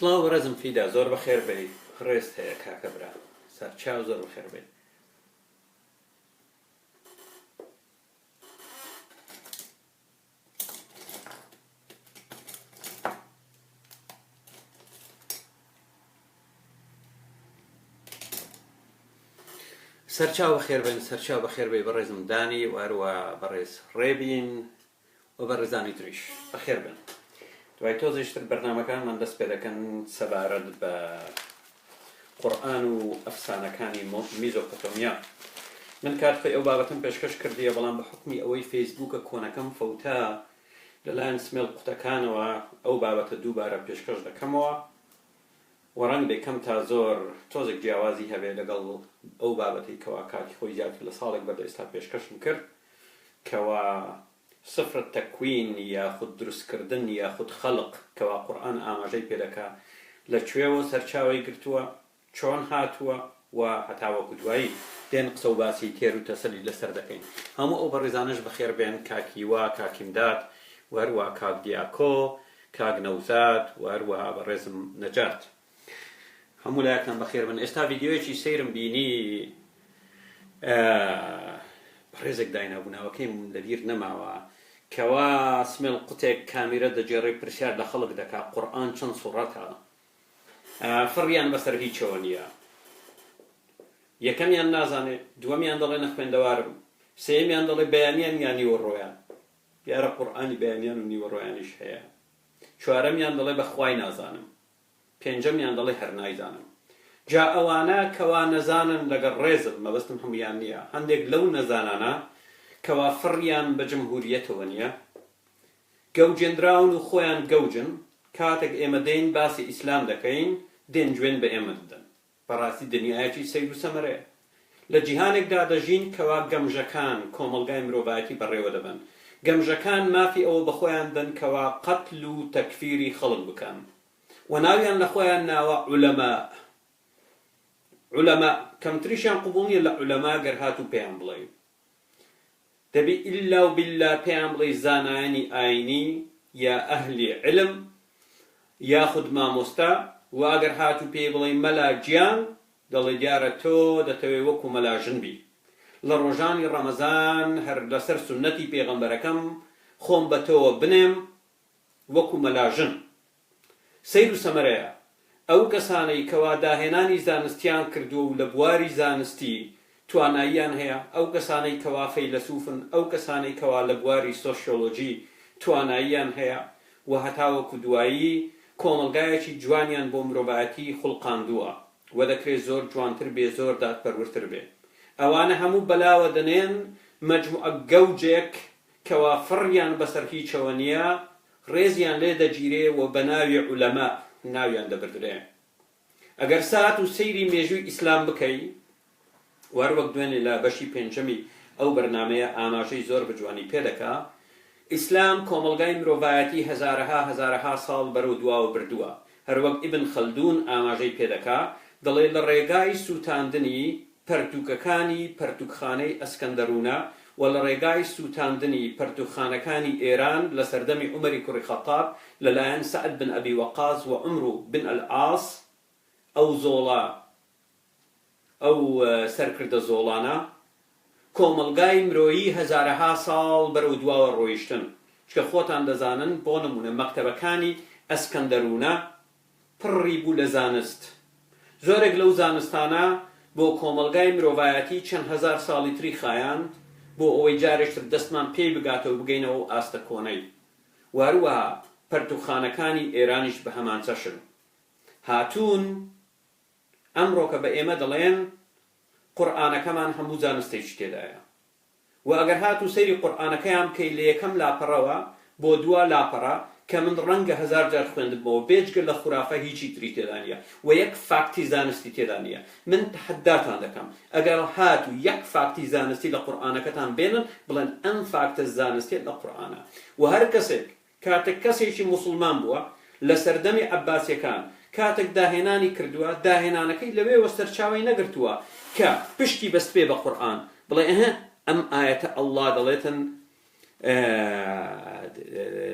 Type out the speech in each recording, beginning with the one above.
سڵاو ڕێزم فیدا زۆر بەخێر بێی ڕێست هەیە کاکە برا سەرچاو زۆر بەخێر بێی سەرچاو بەخێر بێن سەرچاو بەخێر بێی بەڕێزم دانی و هەروە بەڕێز ڕێبین و بەڕێزانی تریش بەخێر بن دوای تۆزیشتر بەرنامەکانمان دەست پێ دەکەن سەبارەت بە قورئان و ئەفسانەکانی میزۆپۆتامیا من کاتفی ئەو بابەتم پێشکەش کردیە بەڵام بە حکمی ئەوەی فەیسبووکە کۆنەکەم فەوتا لەلایەن سمێڵ قوتەکانەوە ئەو بابەتە دووبارە پێشکەش دەکەمەوە وەڕەنگ بێکەم تا زۆر تۆزێک جیاوازی هەبێ لەگەڵ ئەو بابەتی کەوا کاتی خۆی زیاتر لە ساڵێک بەردە ئێستا پێشکەشم کرد کەوا سفر تەکوین یاخود دروستکردن یاخود خەڵق کەوا قورئان ئاماژەی پێ دەکا لەکوێوە سەرچاوی گرتووە چۆن هاتووە و هەتا وەکو دوایی دێن قسە و باسی تێر و تەسەلی لەسەر دەکەین هەموو ئەو بەڕێزانش بەخێر بێن کاکیوا کاکیمداد و هەروە کاک دیاکۆ کاک نەوزاد و هەروە بەڕێزم نەجات هەموو لایەکتان بەخێر بن ئێستا ڤیدیۆیەکی سەیرم بینی ڕێزێک داینابووناوەکەیم لەبیر نەماوە کەوا سمێڵ قوتێک کامیرە دەجێڕێ پرسیار لە خەڵک دەکا قورئان چەند سوڕەتە فڕیان بەسەر هیچەوە نییە یەکەمیان نازانێ دووەمیان دەڵێ نەخوێندەوارم سێمیان دەڵێ بەیانیان یا نیوەڕۆیان یارە قورئانی بەیانیان و نیوەڕۆیانیش هەیە چوارەمیان دەڵێ بەخوای نازانم پێنجەمیان دەڵێ هەر نایزانم جا ئەوانە کەوا نەزانن لەگەڵ ڕێزم مەبەستم هەمویان نییە هەندێک لەو نەزانانە کەوا فڕیان بە جەمهوریەتەوە نییە گەوجێنراون و خۆیان گەوجن کاتێک ئێمە دێین باسی ئیسلام دەکەین دێن گوێن بە ئێمە دەدەن بەڕاستی دنیایەکی سەیر و سەمەرەیە لە جیهانێکدا دەژین کەوا گەمژەکان کۆمەلگای مرۆڤایەتی بەڕێوە دەبن گەمژەکان مافی ئەوە بە خۆیان دەن کەوا قەتل و تەکفیری خەڵک بکەن و ناویان لە خۆیان ناوە عولەما کەمتریشیان قبوڵ نییە لە عولەما گەر هاتوو پێیان بڵێ دەبی ئیلا و بیلا پێیان بڵێ زانایانی ئاینی یا ئەهلی علم یاخود مامۆستا و ئەگەر هاتوو پێی بڵێ مەلا گیان دەڵێ دیارە تۆ دەتەوێت وەکو مەلاژن بی لە ڕۆژانی ڕەمەزان هەر لەسەر سونەتی پێغەمبەرەکەم خۆم بە تۆوە بنێم وەکو مەلاژن سەیر و سەمەرەیە ئەو کەسانەی کەوا داهێنانی زانستیان کردووە و لە بواری زانستی تواناییان هەیە ئەو کەسانەی کەوا فەیلسوفن ئەو کەسانەی کەوا لە بواری سۆشیۆلۆژی تواناییان هەیە و هەتا وەکو دوایی کۆمەلگایەکی جوانیان بۆ مرۆڤایەتی خوڵقاندووە و دەکرێت زۆر جوانتر بێ زۆر دادپەروەرتر بێ ئەوانە هەموو بەلاوە دەنێن مەجموعە گەوجێک کەوا فڕیان بەسەر هیچەوە نییە ڕێزیان لێ دەگیرێ و بە ناوی عولەما ناویان دەبردرێ ئەگەر سات و سەیری مێژووی ئیسلام بکەی وەروەک دوێنێ لە بەشی پێنجەمی ئەو بەرنامەیە ئاماژەی زۆر بجوانی پێدەکا ئیسلام کۆمەلگای مرۆڤایەتی هەزارەها ساڵ بەرەو دواوە بردووە هەروەک ئیبن خەلدون ئاماژەی پێدەکا دەڵێ لە ڕێگای سووتاندنی پەرتووکەکانی پەرتووکخانەی ئەسکەندەرونە و لە ڕێگای سووتاندنی پەرتووخانەکانی ئێران لە سەردەمی عومەری کوڕی خەتاب لەلایەن سەعد بن ئەبی وەقاص و عومر بن ئەلعاس ئەو زۆڵە ئەو سەرکردە زۆڵانە کۆمەلگای مرۆیی هەزارەها ساڵ بەرەو دواوە ڕۆیشتن چکە خۆتان دەزانن بۆ نمونە مەکتەبەکانی ئەسکەندەرونە پڕی بوو لە زانست زۆرێک لەو زانستانە بۆ کۆمەلگای مرۆڤایەتی چەند هەزار ساڵی تری خایان بۆ ئەوەی جارێکتر دەستمان پێی بگاتەوە بگەینەوە ئاستە کۆنەی واروەها پەرتووخانەکانی ئێرانیش بە هەمان چەشن هاتوون ئەمڕۆکە بە ئێمە دەڵێن قورئانەکەمان هەموو زانستێکی تێدایە و ئەگەر هاتوو سەیری قورئانەکەیان بکەی لە یەکەم لاپەڕەوە بۆ دوا لاپەڕە کە من ڕەنگە هەزار جار خوێندبەوە بێجگە لە خورافە هیچی تری تێدا نییە و یەک فاکتی زانستی تێدا نییە من تەحەداتان دەکەم ئەگەر هاتوو یەک فاکتی زانستی لە قورئانەکەتان بێنن بڵێن ئەم فاکتە زانستیت لە قورئانە و هەر کەسێک کاتێک کەسێکی موسڵمان بووە لە سەردەمی عەباسیەکان کاتێک داهێنانی کردووە داهێنانەکەی لەوێوە سەرچاوی نەگرتووە کە پشتی بەست پێ بە قورئان بڵێ ئەم ئاەتە ئەڵڵا دەڵێتن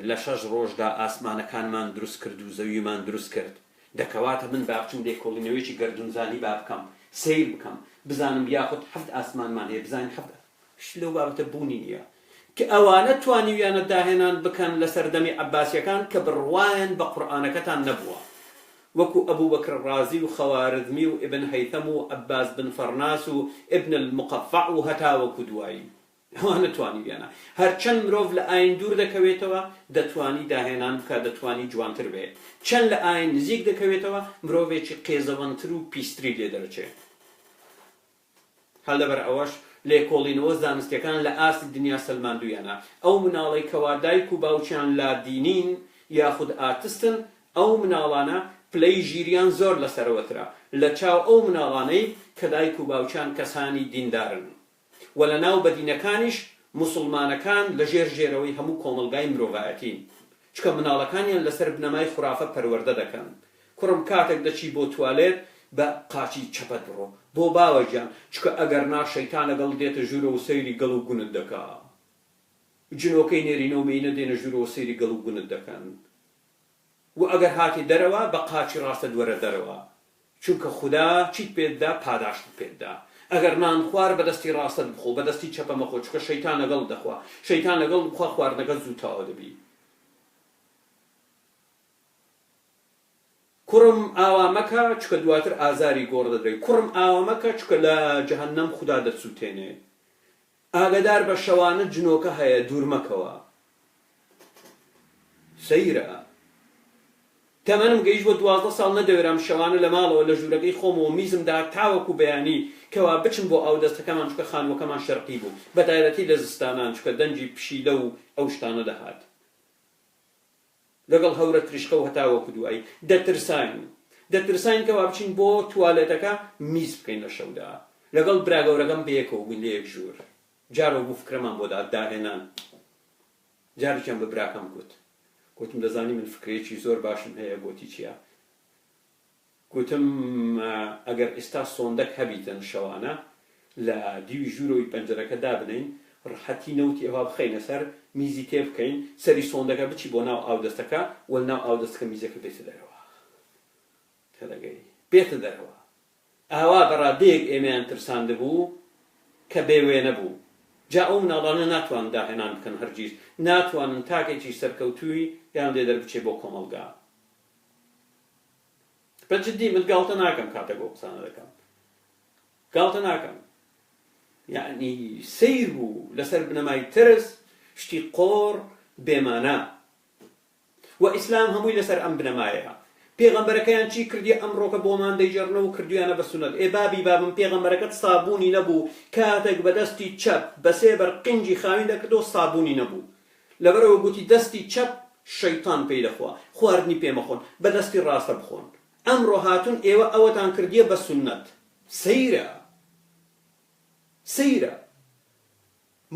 لە 6 ڕۆژدا ئاسمانەکانمان دروست کرد و زەویمان دروست کرد دەکەواتە من با بچم لێکۆڵینەوەیەکی گەردونزانی با بکەم سیر بکەم بزانم یاخود حەفت ئاسمانمان هەیە بزانین حەفت لەو بابەتە بوونی نییە کە ئەوانە توانیویانە داهێنان بکەن لە سەردەمی عەباسیەکان کە بڕوایان بە قورئانەکەتان نەبووە وەکو ئەبوو بەکر ڕازی و خەوارزمی و ئیبن هەیثەم و عەباس بن فەرناس و ئیبن المقەفع و هەتا وەکو دوایی ئەوانە توانیویانە هەرچەند مرۆڤ لە ئاین دوور دەکەوێتەوە دەتوانی داهێنان بکە دەتوانی جوانتر بێت چەند لە ئاین نزیک دەکەوێتەوە مرۆڤێکی قێزەوەندتر و پیستری لێ دەرەچێت هەڵ لەبەر ئەوەش لێکۆڵینەوە زانستیەکان لە ئاستی دنیا سەلماندوویانە ئەو مناڵەی کەوا دایک و باوچیان لادینین یاخود ئاتستن ئەو مناڵانە پلەی ژیریان زۆر لەسەرەوەترا لە چاو ئەو مناڵانەی کە دایک و باوچیان کەسانی دیندارن و لە ناو بەدینەکانیش موسڵمانەکان لە ژێرەوەی هەموو کۆمەلگای مرۆڤایەتین چکە مناڵەکانیان لەسەر بنەمای خوڕافە پەروەردە دەکەن کوڕم کاتێک دەچی بۆ توالێت بە قاچی چەپەت بڕۆ بۆ باوەجیان چکە ئەگەر نا شەیتان لەگەڵ دێتە ژوورە و سەیری گەڵ و گونت دەکا جنۆکەی نێرینە و مینە دێنە ژوورە و سەیری گەڵ و گونت دەکەن و ئەگەر هاتی دەرەوە بە قاچی ڕاستە دووەرە دەرەوە چونکە خوددا چیت پێتدا پاداشت پێتدا ئەگەر نان خوار بەدەستی ڕاستت بخۆ بەدەستی چەپە مەخۆ چکە شەیتان لەگەڵ دەخوا شەیتان لەگەڵ بخوا خواردنەکە زوو تاوە دەبی کوڕم ئاوا مەکە چکە دواتر ئازاری گۆڕ دەدرێت کوڕم ئاوا مەکە چکە لە جەهەنەم خوددا دەچوتێنێ ئاگادار بە شەوانە جنۆکە هەیە دوور مەکەوە سەیرە تەمەنم گەیشت بۆ 12 ساڵ نەدەوێرام شەوانە لە ماڵەوە لە ژوورەکەی خۆمەوە میزمدا تاوەکو بەیانی کەوا بچم بۆ ئاو دەستەکەمان چکە خانووەکەمان شەرقی بوو بە تایبەتی لە زستانان چکە دەنجی پشیلە و ئەو شتانە دەهات لەگەڵ هەورە تریشقە و هەتا وەکو دوایی دەترساین کەوا بچین بۆ توالێتەکە میز بکەین لە شەودا لەگەڵ براگەورەکەم بەیەکەوە بووین لە یەک ژوور جارەوە بوو فکرەمان بۆ داهێنان جارێکیان بە براکەم گوتم دەزانی من فکرێکی زۆر باشم هەیە گوتی چییە گوتم ئەگەر ئێستا سۆندەک هەبیتن شەوانە لە دیوی ژوورەوەی پەنجەرەکە دابنین ڕحەتی نەوتی ئەوە بخەینە سەر میزی تێ بکەین سەری سۆندەکە بچی بۆ ناو ئاودەستەکە و ناو ئاودەستەکە میزەکە بێتە دەرەوە تێدەگەی بێتە دەرەوە ئاوا بەڕادەیەک ئێمەیان ترساندە بوو کە بێوێ نەبوو جا ئەو مناڵانە ناتوانن داهێنان بکەن هەرگیز ناتوانن تاکێکی سەرکەوتووی یان لێ دەربچێ بۆ کۆمەلگا بەجددی من گاڵتە ناکەم کاتێک بۆ قسانە دەکەم گاڵتە ناکەم یعنی سیر بوو لەسەر بنەمای ترس شتی قۆڕ بێمانە و ئیسلام هەمووی لەسەر ئەم بنەمایەیە پێغەمبەرەکەیان چی کردی ئەمڕۆکە بۆمان دەیجێڕنەوە و کردویانە بە سونەت بابی بابم پێغەمبەرەکەت سابوونی نەبوو کاتێک بە دەستی چەپ بەسێ بەر قنجی خاوین دەکردەوە سابوونی نەبوو لەبەرەوە گوتی دەستی چەپ شەیتان پێی دەخوا خواردنی پێمەخۆن بە دەستی ڕاستە بخۆن ئەمڕۆ هاتون ئێوە ئەوەتان کردیە بە سونەت سەیرە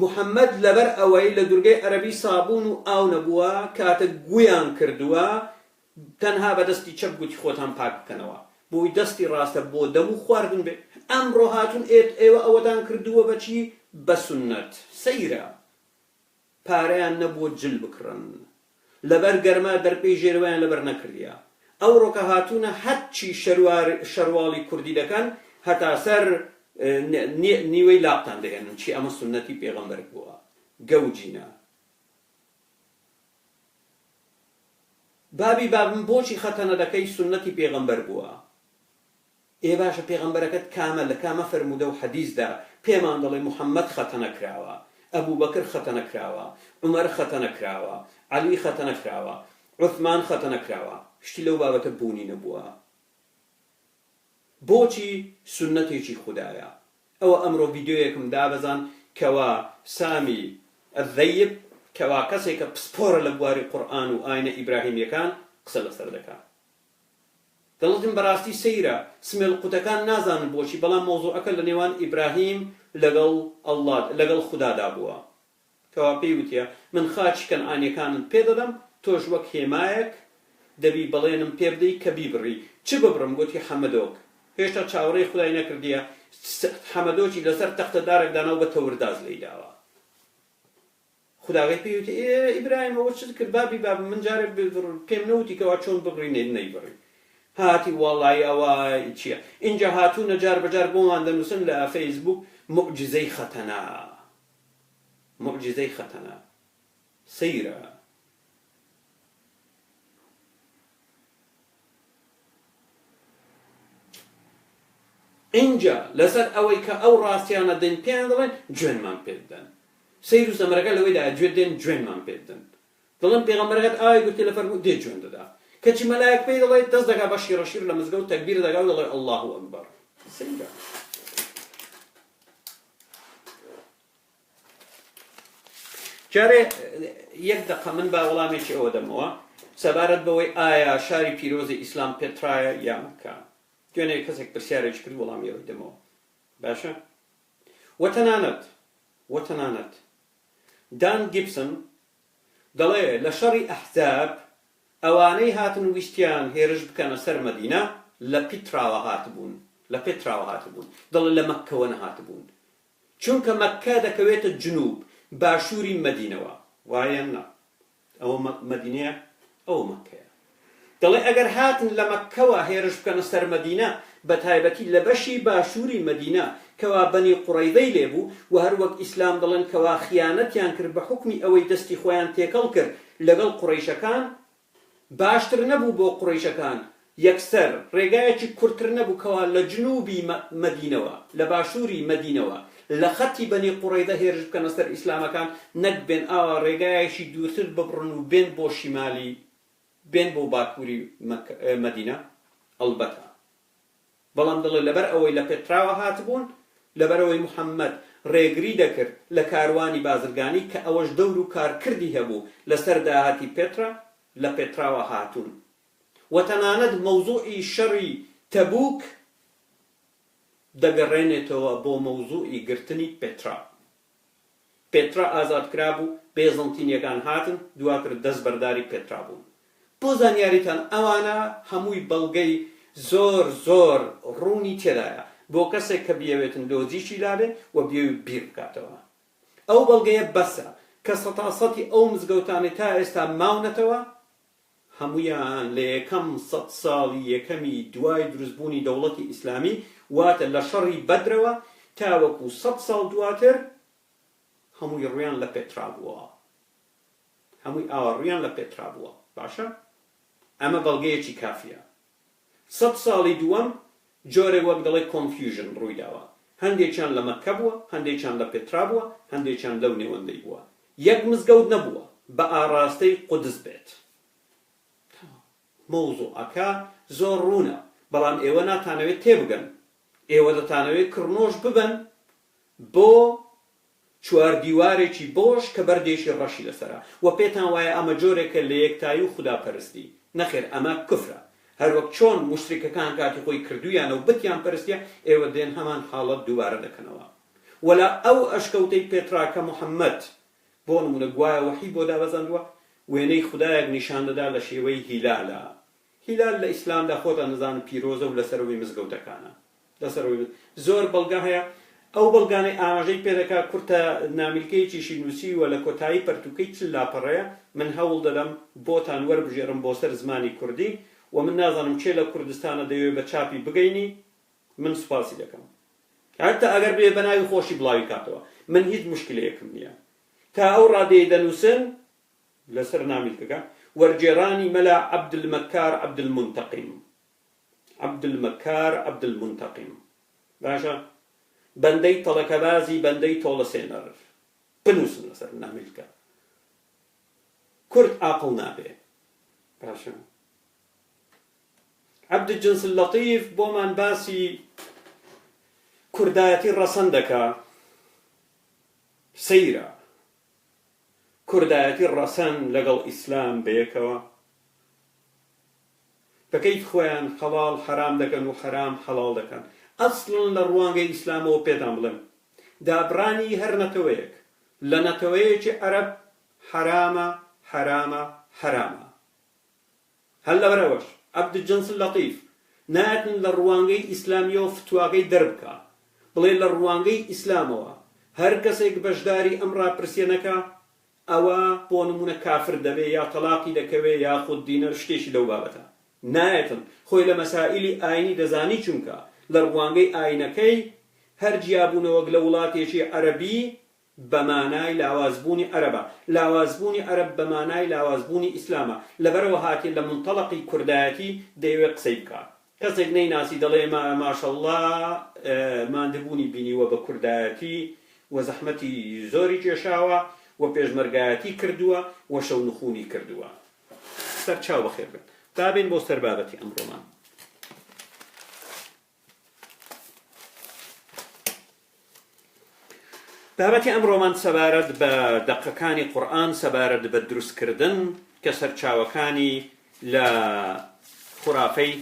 محەممەد لەبەر ئەوەی لە دورگەی عەرەبی سابوون و ئاو نەبووە کاتە گویان کردووە تەنها بەدەستی چەپ گوتی خۆتان پاک بکەنەوە بۆی دەستی ڕاستە بۆ دەم و خواردن بێ ئەمڕۆ هاتون ئێوە ئەوەتان کردووە بەچی بە سونەت سەیرە پارەیان نەبووە جل بکڕن لەبەر گەرما دەرپێی ژێرەوەیان لەبەر نەکردیە ئەو ڕۆکە هاتوونە هەرچی شەرواڵی کوردی دەکەن هەتا سەر نیوەی لاقتان دەهێنن چی ئەمە سونەتی پێغەمبەر بووە گەوجینە بابی بابم بۆچی خەتەنە دەکەی سونەتی پێغەمبەر بووە ئێ باشە پێغەمبەرەکەت کامە لە کامە فەرموودە و حەدیثدا پێمان دەڵێ محەممەد خەتەنە کراوە ئەبوو بەکر خەتەنە کراوە عومەر خەتەنە کراوە عەلی خەتەنە کراوە عوثمان خەتەنە کراوە شتی لەو بابەتە بوونی نەبووە بۆچی سونەتێکی خوددایە ئەوە ئەمڕۆ ڤیدیۆیەکم دابەزان کەوا سامی ئەذەیب کەوا کەسێکە پسپۆرە لە بواری قورئان و ئاینە ئیبراهیمیەکان قسە لەسەر دەکات دەڵێتم بەڕاستی سەیرە سمێڵ قوتەکان نازانن بۆچی بەڵام مۆزوعەکە لە نێوان ئیبراهیم لەگەڵ خوددادا بووە کەوا پێی وتیە من خاچی کەنعانیەکانت پێدەدەم تۆش وەک هێمایەک دەبی بەڵێنم پێ بدەی کە بیبڕی چ ببڕم گوتی حەمەدۆک هێشتا چاوەڕێی خودای نەکردیە حەمەدۆکی لەسەر تەختەدارێک داناو بە تەورداز لێی داوە خوداوی پێی وتی ئیبراهیم ئەوە چ کرد بابی بابم من جارێک پێم نەوتی کەوا چۆن ببڕی نەیبڕی هاتی وەڵای ئەوە چییە اینجا هاتوونە جار بەجار بۆمان دەنووسن لە فەیسبوک موعجزەی خەتەنا معجزەی خەتەنا سەیرە اینجا لەسەر ئەوەی کە ئەو ڕاستیانە دەین پێیان دەڵێن گوێنمان پێ بدەن سەیر و سەمەرەکە لەوەیدا گوێ دێن گوێنمان پێ بدەن دەڵێن پێغەمبەرەکەت ئاوای گوتی لە فەرموو دێ گوێن دەدا کەچی مەلایەک پێی دەڵێت دەست دەکا بە شیرەشیر لە مزگەوت تەکبیر دەکا و دەڵێ ئەڵڵاهو ئەکبەر سەیرە جارێ یەک دەقە من با وەڵامێکی ئەوە دەمەوە سەبارەت بەوەی ئایا شاری پیرۆزی ئیسلام پێترایە یا مەککە دوێنێ کەسێک پرسیارێکی کرد وەڵامی ئەوەی دەمەوە باشە وەتەنانەت دان گیبسن دەڵێ لە شەڕی ئەحزاب ئەوانەی هاتن ویستیان هێرش بکەنە سەر مەدینە لە پیتراوە هاتبوون دەڵێ لە مەککەوە نەهاتبوون چونکە مەککە دەکەوێتە جنوب باشووری مەدینەوە وایە نا ئەوە مەدینەیە ئەوە مەککەیە دەڵێ ئەگەر هاتن لە مەککەوە هێرش بکەنە سەر مەدینە بە تایبەتی لە بەشی باشووری مەدینە کەوا بەنی قوڕەیدەی لێبوو و هەروەک ئیسلام دەڵێن کەوا خیانەتیان کرد بە حوکمی ئەوەی دەستی خۆیان تێکەڵ کرد لەگەڵ قوڕەیشەکان باشتر نەبوو بۆ قوڕەیشەکان یەکسەر ڕێگایەکی کورتتر نەبوو کەوا لە جنوبی مەدینەوە لە باشووری مەدینەوە لە خەتی بەنی قوڕەیدە هێرش بکەنە سەر ئیسلامەکان نەک بێن ئاوا ڕێگایەکی دوورتر ببڕن و بێن بۆ شیمالی بێن بۆ باکووری مەدینە ئەڵبەتە بەڵام دەڵێ لەبەر ئەوەی لە پێتراوە هاتبوون لەبەر ئەوەی موحەممەد ڕێگری دەکرد لە کاروانی بازرگانی کە ئەوەش دەور و کارکردی هەبوو لەسەر داهاتی پێترا لە پێتراوە هاتوون و تەنانەت مەوزوعی شەڕی تەبوک دەگەڕێنێتەوە بۆ مەوزوعی گرتنی پێترا ئازادکرا بوو بێزەڵتینیەکان هاتن دواتر دەست بەرداری پێترا بوون بۆ زانیاریتان ئەوانە هەمووی بەڵگەی زۆر ڕوونی تێدایە بۆ کەسێک کە بیەوێتن دۆزیشی لابێ و بیەوێ بیر بکاتەوە ئەو بەڵگەیە بەسە کە سەتاسەتی ئەو مزگەوتانی تا ئێستا ماونەتەوە هەموویان لە یەکەم سەد ساڵی یەکەمی دوای دروستبوونی دەوڵەتی ئیسلامی واتە لە شەڕی بەدرەوە تا وەکو 100 ساڵ دواتر هەمووی ڕویان لە پێترا بووە هەمووی ئاوەڕویان لە پێترا بووە باشە ئەمە بەڵگەیەکی کافیە 100 ساڵی دووەم جۆرێک وەک دەڵێ کۆنفیوژن ڕوویداوە هەندێکیان لە مەککە بووە هەندێکیان لە پێترا بووە هەندێکیان لەو نێوەندەی بووە یەک مزگەوت نەبووە بە ئاراستەی قودس بێت مەوزوعەکە زۆر ڕوونە بەڵام ئێوە ناتانەوێت تێبگەن ئێوە دەتانەوێت کڕنۆش ببن بۆ چواردیوارێکی بۆش کە بەردێشی ڕەشی لەسەرە و پێتان وایە ئەمە جۆرێکە لە یەکتایی و خوداپەرستی نەخێر ئەمە کوفرە هەروەک چۆن مشتریکەکان کاتی خۆی کردویانە و بتیان پەرستیە ئێوە دێن هەمان حاڵەت دووبارە دەکەنەوە وەلا ئەو ئەشکەوتەی پێترا کە موحەممەد بۆ نمونە گوایە وەحی بۆ دابەزاندووە وێنەی خودایەک نیشان دەدا لە شێوەی هیلالە هیلال لە ئیسلامدا خۆتان نزان پیرۆزە و لەسەرەوەی مزگەوتەکانە لەسەرەوەی زۆر بەڵگا هەیە ئەو بەڵگانەی ئاماژەی پێدەکا کورتە نامیلکەیەکیشی نووسی و لە کۆتایی پەرتوکەی چ لاپەڕەیە من هەوڵ دەدەم بۆتان وەربژێڕم بۆ سەر زمانی کوردی و من نازانم چێ لە کوردستانە دەوێت بە چاپی بگەینی من سوپاسی دەکەم حتا ئەگەر بێ بەناوی خۆشی بڵاوی کاتەوە من هیچ مشکلەیەکم نییە تا ئەو ڕادەیە دەنووسن لەسەر نامیلکەکە وەرجێڕانی مەلا عەبدولمەکار عەبدولمنتەقیم باشە بەندەی تەڵەکەبازی بەندەی تۆڵە سێنەر بنووسن لەسەر نامیلکە کورد عاقڵ نابێ باشە عەبدولجنس اللەطیف بۆمان باسی کوردایەتی ڕەسەن دەکا سەیرە کوردایەتی ڕەسەن لەگەڵ ئیسلام بەیەکەوە بەکەیت خۆیان حەڵاڵ حەرام دەکەن و حەرام حەڵاڵ دەکەن ئەسڵن لە ڕوانگەی ئیسلامەوە پێتان بڵێم دابرانی هەر نەتەوەیەک لە نەتەوەیەکی عەرەب حەرامە هەر لەبەرەوەش عەبدولجنس اللەطیف نایەتن لە ڕوانگەی ئیسلامیەوە فتواگەی دەربکە بڵێ لە ڕوانگەی ئیسلامەوە هەر کەسێک بەشداری ئەم ڕاپرسیەنەکە ئەوە بۆ نمونە کافر دەبێ یا تەلاقی دەکەوێ یا خود دینەر شتێکی لەو بابەتە نایەتن خۆی لە مەسائیلی ئاینی دەزانی چونکە لە ڕوانگەی ئاینەکەی هەر جیابوونەوەک لە وڵاتێکی عەرەبی بەمانای لاوازبوونی عەرەبە لاوازبوونی عەرەب بەمانای لاوازبوونی ئیسلامە لەبەرەوە هاتی لە منتەڵەقی کوردایەتی دەیەوێت قسەی بکات کەسێک نەیناسی دەڵێ ماشەڵڵا ماندبوونی بینیوە بە کوردایەتی و زەحمەتی زۆری کێشاوە و پێشمەرگایەتی کردووە و شەو نخوونی کردووە سەرچاو بەخێر بن دابین بۆ سەر بابەتی ئەمڕۆمان بابەتی ئەمڕۆمان سەبارەت بە دەقەکانی قورئان سەبارەت بە دروستکردن کە سەرچاوەکانی لە خوڕافەی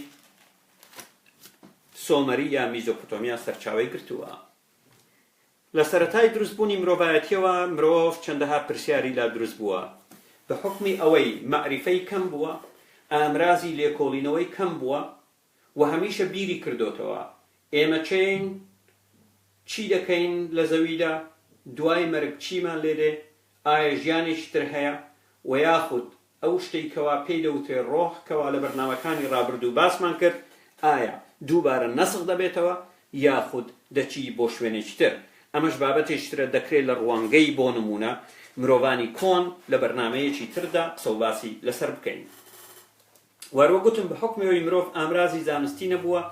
سۆمەری یا میزۆپۆتامیا سەرچاوەی گرتووە لە سەرەتای دروستبوونی مرۆڤایەتیەوە مرۆڤ چەندەها پرسیاری لا دروست بووە بە حکمی ئەوەی مەعریفەی کەم بووە ئامرازی لێکۆڵینەوەی کەم بووە و هەمیشە بیری کردوتەوە ئێمە چین چی دەکەین لە زەویدا دوای مەرگ چیمان لێدێ ئایا ژیانێکی تر هەیە و یاخود ئەو شتەی کەوا پێی دەوتێ ڕۆح کەوا لە بەرنامەکانی ڕابردوو باسمان کرد ئایا دووبارە نەسخ دەبێتەوە یاخود دەچی بۆ شوێنێکی تر ئەمەش بابەتێکی ترە دەکرێت لە ڕوانگەی بۆ نمونە مرۆڤانی کۆن لە بەرنامەیەکی تردا قسە و باسی لەسەر بکەین وەروە گوتم بە حکمەوەی مرۆڤ ئامرازی زانستی نەبووە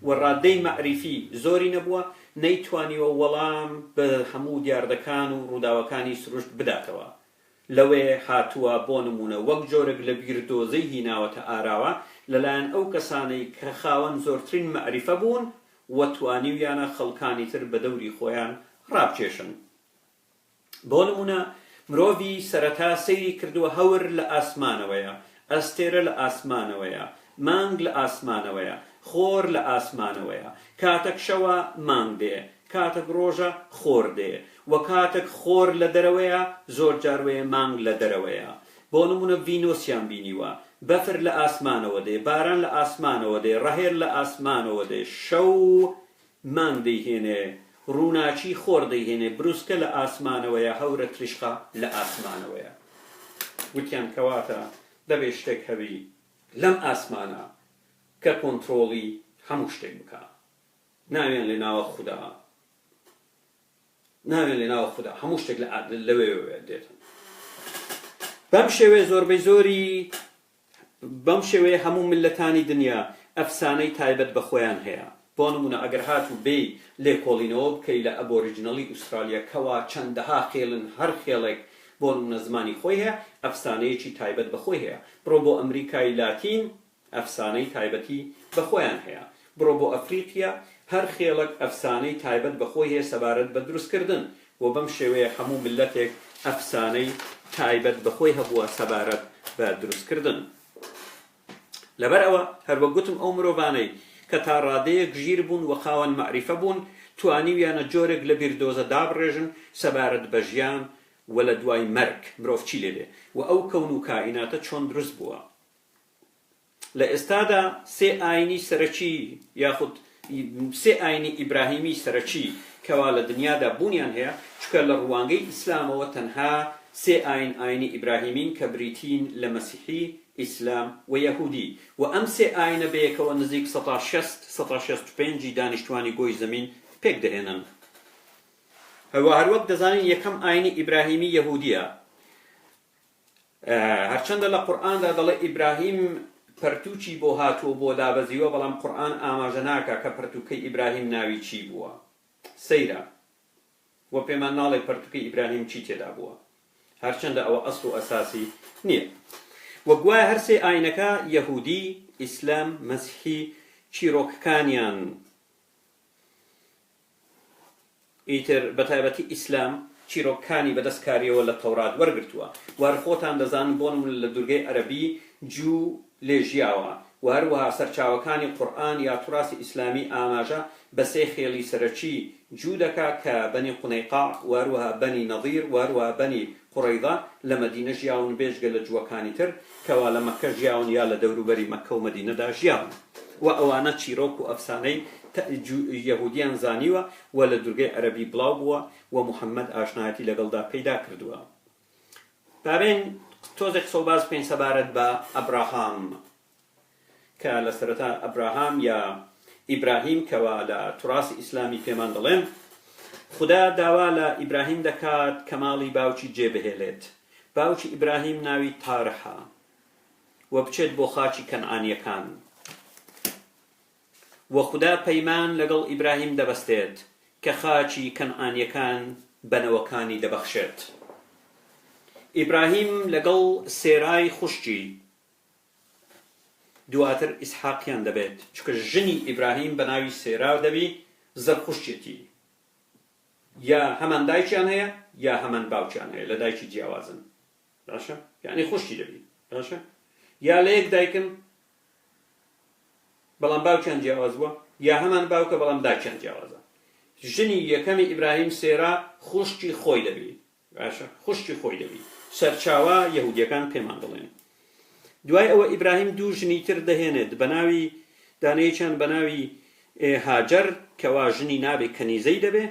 و ڕادەی مەعریفی زۆری نەبووە نەیتوانیوە وەڵام بە هەموو دیاردەکان و ڕووداوەکانی سروشت بداتەوە لەوێ هاتووە بۆ نمونە وەک جۆرەك لە بیردۆزەی هیناوەتە ئاراوە لەلایەن ئەو کەسانەی کە خاوەن زۆرترین مەعریفە بوون و توانیویانە خەڵکانی تر بە دەوری خۆیان ڕابچێشن بۆ نمونە مرۆڤی سەرەتا سەیری کردووە هەور لە ئاسمانەوەیە ئەستێرە لە ئاسمانەوەیە مانگ لە ئاسمانەوەیە خۆر لە ئاسمانەوەیە کاتێک شەوە مانگ دێ کاتێک ڕۆژە خۆر دێ و کاتێک خۆر لە دەرەوەیە زۆر جاروەیە مانگ لە دەرەوەیە بۆ نمونە ڤینۆسیان بینیوە بەفر لە ئاسمانەوە دێ باران لە ئاسمانەوە دێ ڕەهێر لە ئاسمانەوە دێ شەو مانگ دەیهێنێ ڕووناچی خۆر دەیهێنێ بروسکە لە ئاسمانەوەیە هەورە تریشقە لە ئاسمانەوەیە وتیان کەواتە دەبێ شتێک هەبی لەم ئاسمانە کە کۆنتڕۆڵی هەموو شتێک بکە ناوێن لە ناوە خودا ناوێن لە ناوە خودا هەموو شتێک لەوێ دێتن بەم شێوەیە زۆربەی زۆری بەم شێوەیە هەموو ملەتانی دنیا ئەفسانەی تایبەت بە خۆیان هەیە بۆ نمونە ئەگەر هاتوو بێ لێکۆڵینەوە بکەی لە ئەبۆریجنەڵی ئوسترالیا کەوا چەندەها خێڵن هەر خێڵێک بۆ نمونە زمانی خۆی هەیە ئەفسانەیەکی تایبەت بە خۆی هەیە بڕۆ بۆ ئەمریکای لاتین ئەفسانەی تایبەتی بە خۆیان هەیە بڕۆ بۆ ئەفریقیا هەر خێڵک ئەفسانەی تایبەت بە خۆی هەیە سەبارەت بە دروستکردن و بەم شێوەیە هەموو ملەتێک ئەفسانەی تایبەت بە خۆی هەبووە سەبارەت بە دروستکردن لەبەر ئەوە هەروە گوتم ئەو مرۆڤانەی کە تا ڕادەیەک ژیر بوون و خاوەن مەعریفە بوون توانیویانە جۆرێک لە بیردۆزە دابڕێژن سەبارەت بە ژیان و لە دوای مەرگ مرۆڤ چی لێدێ و ئەو کەون و کائیناتە چۆن دروست بووە لە ئێستادا سێ ئاینی سەرەکی یاخود سێ ئاینی ئیبراهیمی سەرەکی کەوا لە دنیادا بوونیان هەیە چکە لە ڕوانگەی ئیسلامەوە تەنها سێ ئاینی ئیبراهیمین کە بریتین لە مەسیحی ئیسلام و یەهودی و ئەم سێ ئاینە بەیەکەوە نزیک 165 دانیشتوانی گۆی زەمین پێک دەهێنن هەروەک دەزانین یەکەم ئاینی ئیبراهیمی یەهودیە هەرچەندە لە قورئاندا دەڵێ ئیبراهیم پەرتوچی بۆ هاتووە بۆ دابەزیوە بەڵام قورئان ئاماژە ناکا کە پەرتوکەی ئیبراهیم ناوی چی بووە سەیرە و پێمان ناڵێ پەرتوکەی ئیبراهیم چی تێدا بووە هەرچەندە ئەوە ئەسڵ و ئەساسی نییە وە گوایە هەر سێ ئاینەکە یەهودی ئیسلام مەسیحی چیرۆکەکانیان ئیتر بەتایبەتی ئیسلام چیرۆکەکانی بەدەستکاریەوە لە تەورات وەرگرتووە وار خۆتان دەزانن بۆ نمونە لە دورگەی عەرەبی جوو لێژیاوە و هەروەها سەرچاوەکانی قورئان یا توراسی ئیسلامی ئاماژە بە سێ خێڵی سەرەکی جوو دەکا کە بەنی قونەیقاع و هەروەها بەنی نەضیر و هەروەها بەنی قوڕەیضا لە مەدینە ژیاون بێژگە لە جووەکانی تر کەوا لە مەکە ژیاون یا لە دەوروبەری مەکە و مەدینەدا ژیاون و ئەوانە چیرۆک و ئەفسانەی یەهودیان زانیوە و لە دورگەی عەرەبی بڵاو بووە و موحەممەد ئاشنایەتی لەگەڵدا پەیدا کردووە بابێن تۆزێک سەوباز پێین سەبارەت بە ئەبراهام کە لە سەرەتا ئەبراهام یا ئیبراهیم کەوا لە توراسی ئیسلامی پێمان دەڵێن خدا داوا لە ئیبراهیم دەکات کە ماڵی باوکی جێبهێڵێت. باوکی ئیبراهیم ناوی تارحە و بچێت بۆ خاچی کەنعانیەکان و خدا پەیمان لەگەڵ ئیبراهیم دەبەستێت کە خاچی کەنعانیەکان بەنەوەکانی دەبەخشێت. ئیبراهیم لەگەڵ سێرای خوشکی دواتر ئیسحاقیان دەبێت چونکە ژنی ئیبراهیم بە ناوی سێرا دەبی زەرخوشکێتی یا هەمان دایکیان هەیە یا هەمان باوکیان هەیە لە دایکی جیاوازن باشە یعنی خوشکی دەبی باشە یا لە یەک دایکن بەڵام باوکیان جیاواز بووە یا هەمان باوکە بەڵام دایکیان جیاوازە. ژنی یەکەمی ئیبراهیم سێرا خوشکی خۆی دەبی باشە خوشکی خۆی دەبی سەرچاوە یەهودیەکان پێمان دەڵێن. دوای ئەوە ئیبراهیم دوو ژنی تر دەهێنێت بە ناوی دانەیەکیان بە ناوی هاجەر کەوا ژنی نابێ کەنیزەی دەبێ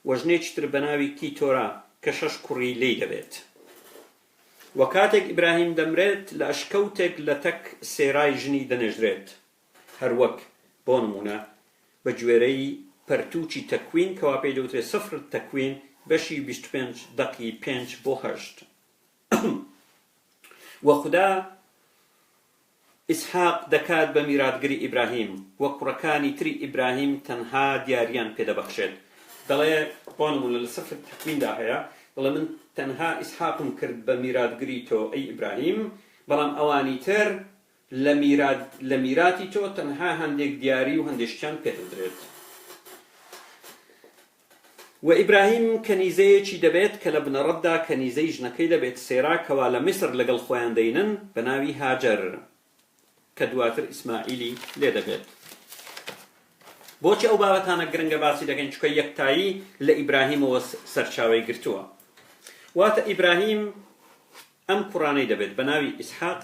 و ژنێکی تر بە ناوی کیتۆرا کە 6 کوڕی لێی دەبێت. و کاتێک ئیبراهیم دەمرێت لە ئەشکەوتێک لە تەک سێرای ژنی دەنێژرێت هەروەک بۆ نمونە بە گوێرەی پەرتووکی تەکوین کەوا پێی دەوترێت سفر تەکوین بەشی 25 دەقی 5 بۆ 8 و خدا ئیسحاق دەکات بە میراتگری ئیبراهیم و کوڕەکانی تری ئیبراهیم تەنها دیاریان پێدەبەخشێت. دەڵێ بۆ نمونە لە سفر تەکویندا هەیە دەڵێ من تەنها ئیسحاقم کرد بە میراتگری تۆ ئەی ئیبراهیم بەڵام ئەوانی تر لە میراتی تۆ تەنها هەندێک دیاری و هەندێکیان پێدەدرێت. و ئیبراهیم کەنیزەیەکی دەبێت کە لە بنەڕەتدا کەنیزەی ژنەکەی دەبێت سێرا کەوا لە میسر لەگەڵ خۆیان دەینن بە ناوی هاجەر کە دواتر ئیسماعیلی لێ دەبێت. بۆچی ئەو بابەتانە گرنگە باسی دەکەین چونکە یەکتایی لە ئیبراهیمەوە سەرچاوەی گرتووە. واتە ئیبراهیم ئەم کوڕانەی دەبێت بە ناوی ئیسحاق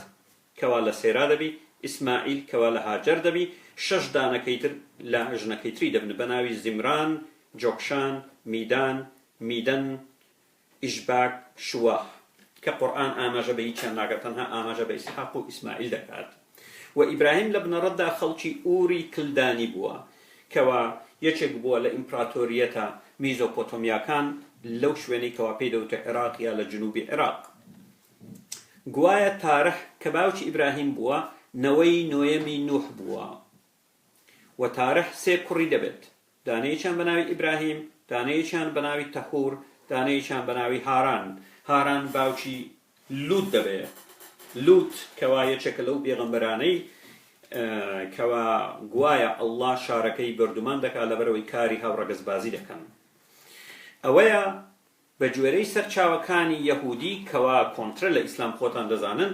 کەوا لە سێرا دەبی ئیسماعیل کەوا لە هاجەر دەبی 6 دانەکەی تر لە ژنەکەی تری دەبن بە ناوی زیمران جۆکشان میدەن ئیشباک شوواح کە قورئان ئاماژە بە هیچیان ناکات تەنها ئاماژە بە ئیسحاق و ئیسماعیل دەکات. و ئیبراهیم لە بنەڕەتدا خەڵکی ئووری کلدانی بووە کەوا یەکێک بووە لە ئیمپراتۆریەتە میزۆپۆتۆمیاکان لەو شوێنەی کەوا پێی دەوتە عێراق یا لە جنوبی عێراق. گوایە تارح کە باوکی ئیبراهیم بووە نەوەی نۆیەمی نوح بووە و تارح 3 کوڕی دەبێت دانەیەکیان بە ناوی ئیبراهیم دانەیەکیان بە ناوی تەخور دانەیەکیان بە ناوی هاران باوکی لوت دەبێت. لوت کەوا یەکێکە لەو پێغەمبەرانەی کەوا گوایە ئەڵڵا شارەکەی بەردومان دەکات لەبەرەوەی کاری هاوڕەگەزبازی دەکەن. ئەوەیە بە گوێرەی سەرچاوەکانی یەهودی کەوا کۆنترە لە ئیسلام خۆتان دەزانن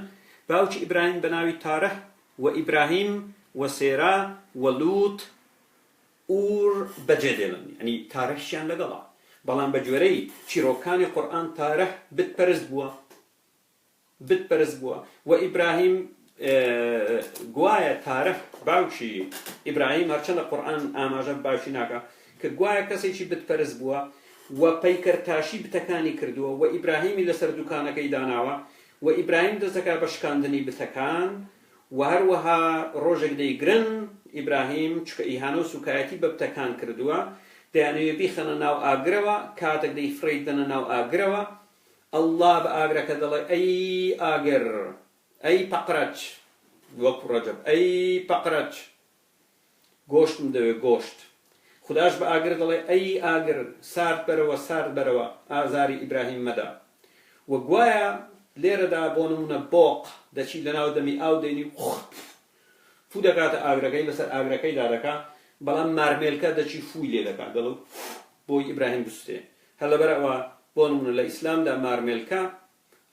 باوکی ئیبراهیم بە ناوی تارح و ئیبراهیم و سێرا و لوت ئور بەجێدێڵن ینی تارحشیان لەگەڵا بەڵام بە گوێرەی چیرۆکانی قورئان تارح بتپەرست بووە و ئیبراهیم گوایە تارح باوکی ئیبراهیم هەرچەندە قورئان ئاماژە باوکی ناکە کە گوایە کەسێکی بتپەرست بووە و پەیکەرتاشی بتەکانی کردووە و ئیبراهیمی لەسەر دوکانەکەی داناوە و ئیبراهیم دەست دەکات بە شکاندنی بتەکان و هەروەها ڕۆژێک دەیگرن ئیبراهیم چکە ئیهانە و سوکایەتی بە بتەکان کردووە دەیانەوێ بیخەنە ناو ئاگرەوە کاتێک دەیفڕیدنە ناو ئاگرەوە ئەڵڵا بە ئاگرەکە دەڵێ ئەی ئاگر ئەی پەقرەچ وەکو ڕەجەب ئەی پەقرەچ گۆشتم دەوێ گۆشت خوداش بە ئاگر دەڵێ ئەی ئاگر سارد بەرەوە ئازاری ئیبراهیم مەدا. و گوایە لێرەدا بۆ نمونە بۆق دەچی لەناو دەمی ئاو دێنی فو دەکاتە ئاگرەکەی لەسەر ئاگرەکەیدا دەکات بەڵام مارمێلکە دەچی فوی لێ دەکات دەڵێ بۆی ئیبراهیم بستێ. هەر لەبەرەوە بۆ نمونە لە ئیسلامدا مارمێلکە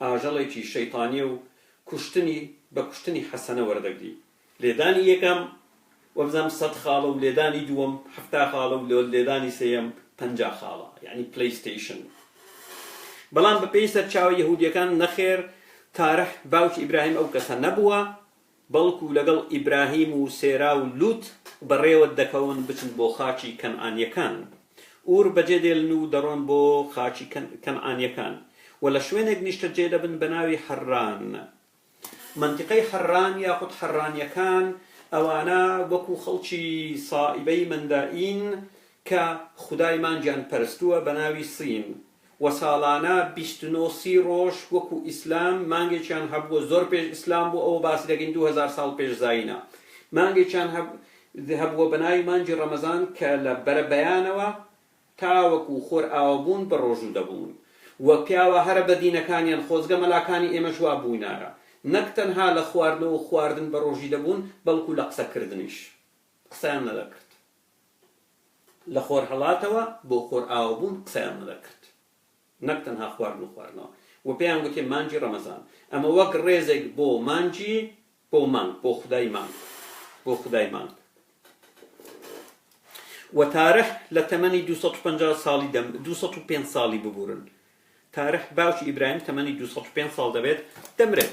ئاژەڵێکی شەیطانیە و بە کوشتنی حەسەنە وەردەگری. لێدانی یەکەم وەبزەم 100 خاڵە و لێدانی دووەم 70 خاڵە و لێدانی سێیەم 50 خاڵە یعنی پلەیستیشن. بەڵام بە پێی سەرچاوە یەهودیەکان نەخێر تارح باوکی ئیبراهیم ئەو کەسە نەبووە بەڵکو لەگەڵ ئیبراهیم و سێرا و لوت بەڕێوە دەکەون بچن بۆ خاچی کەنعانیەکان ئور بەجێدێڵن و دەڕۆن بۆ خاچی کەنعانیەکان و لە شوێنێک نیشتە جێ دەبن بە ناوی حەران. منتیقەی حەران یاخود حەرانیەکان ئەوانە وەکو خەڵکی سائیبەی مندائین کە خودایمان گیان پەرستووە بە ناوی سین و ساڵانە 29 ڕۆژ وەکو ئیسلام مانگێکیان هەبووە زۆر پێش ئیسلام بوو ئەوە باسی دەکەین 2000 ساڵ پێش زاینە مانگێکیان هەبووە بە ناوی مانگی ڕەمەزان کە لە بەرە بەیانەوە تاوەکو خۆر ئاوەبوون بە ڕۆژوو دەبوون و پیاوە هەرە بە دینەکانیان خۆزگە مەلاکانی ئێمەش وا بووینارە نەک تەنها لە خواردنەوە و خواردن بە ڕۆژی دەبوون بەڵکو لە قسەکردنیش قسەیان نەدەکرد لە خۆر هەڵاتەوە بۆ خۆر ئاوەبوون قسەیان نەدەکرد نەک تەنها خواردن و خواردنەوە و پێیان گوتێ مانگی ڕەمەزان ئەمە وەک ڕێزێک بۆ مانگی بۆ مانگ بۆ خودای مانگ بۆ خودای مانگ و تارح لە تەمەنی 205 ساڵی ببورن تارح باوکی ئیبراهیم تەمەنی 205 ساڵ دەبێت دەمرێت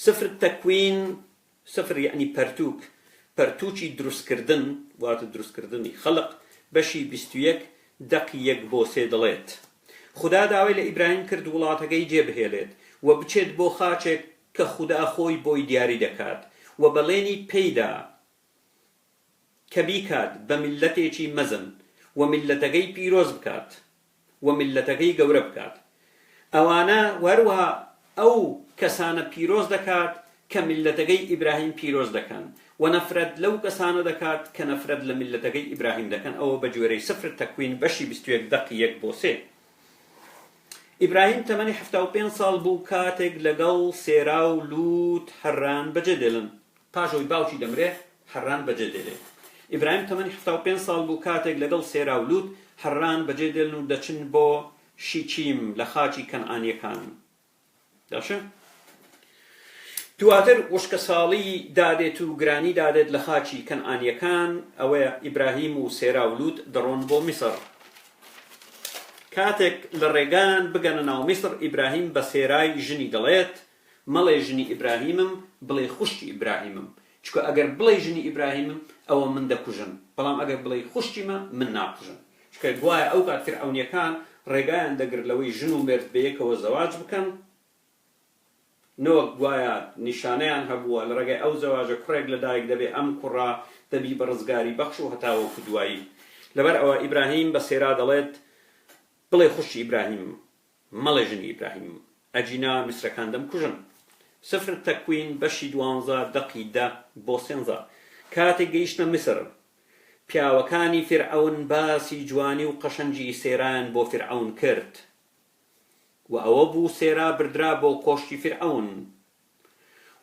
سفر تەکوین سفر یعنی پەرتووکی دروستکردن واتە دروستکردنی خەڵق بەشی 21 دەقی 1 بۆ 3 دەڵێت خدا داوای لە ئیبراهیم کرد وڵاتەکەی جێبهێڵێت و بچێت بۆ خاچێک کە خدا خۆی بۆی دیاری دەکات و بەڵێنی پێیدا کە بیکات بە میلەتێکی مەزن و میلەتەکەی پیرۆز بکات و میلەتەکەی گەورە بکات ئەوانە وەروەها ئەو کەسانە پیرۆز دەکات کە میلەتەکەی ئیبراهیم پیرۆز دەکەن و نەفرەت لەو کەسانە دەکات کە نەفرەت لە میلەتەکەی ئیبراهیم دەکەن ئەوە بە جوێرەی سفر تەکوین بەشی 21 دەقی 1 بۆ 3 ئیبراهیم تەمەنی 75 ساڵ بوو کاتێک لەگەڵ سێرا و لووت هەران بەجێ دێڵن پاشەوەی باوکی دەمرێ هەران بەجێ دێڵێ ئیبراهیم تەمەنی 75 ساڵ بوو کاتێک لەگەڵ سێرا و لووت هەران بەجێ دێڵن و دەچن بۆ شیچیم لە خاچی کەنعانیەکان داشە دواتر وشکە ساڵی دادێت و گرانی دادێت لە خاچی کەنعانیەکان ئەوەیە ئیبراهیم و سێرا و لووت دەڕۆن بۆ میسر کاتێک لە ڕێگان بگەنە ناو میسر ئیبراهیم بە سێرای ژنی دەڵێت مەڵێ ژنی ئیبراهیمم بڵێ خوشتی ئیبراهیمم چکە ئەگەر بڵێ ژنی ئیبراهیمم ئەوە من دەکوژن بەڵام ئەگەر بڵێ خوشتیمە من ناکوژن چکە گوایە ئەو کات فیرعەونیەکان ڕێگایان دەگرت لەوەی ژن و مرد بەیەکەوە زەواج بکەن نەوەک گوایە نیشانەیان هەبووە لە ڕێگای ئەو زەواجە کوڕێک لەدایک دەبێ ئەم کوڕا دەبی بە ڕزگاری بەخش و هەتاوەکو دوایی لەبەر ئەوە ئیبراهیم بە سێرا دەڵێت بڵێ خوشتی ئیبراهیم مەڵێ ژنی ئیبراهیم ئەجینا میسرەکان دەمکوژن سفر تەکوین بەشی 12 دەقی 10 بۆ 13 کاتێک گەیشتە میسر پیاوەکانی فیرعەون باسی جوانی و قەشەنجی سێران بۆ فیرعەون کرد و ئەوە بوو سێرا بردرا بۆ کۆشتی فیرعەون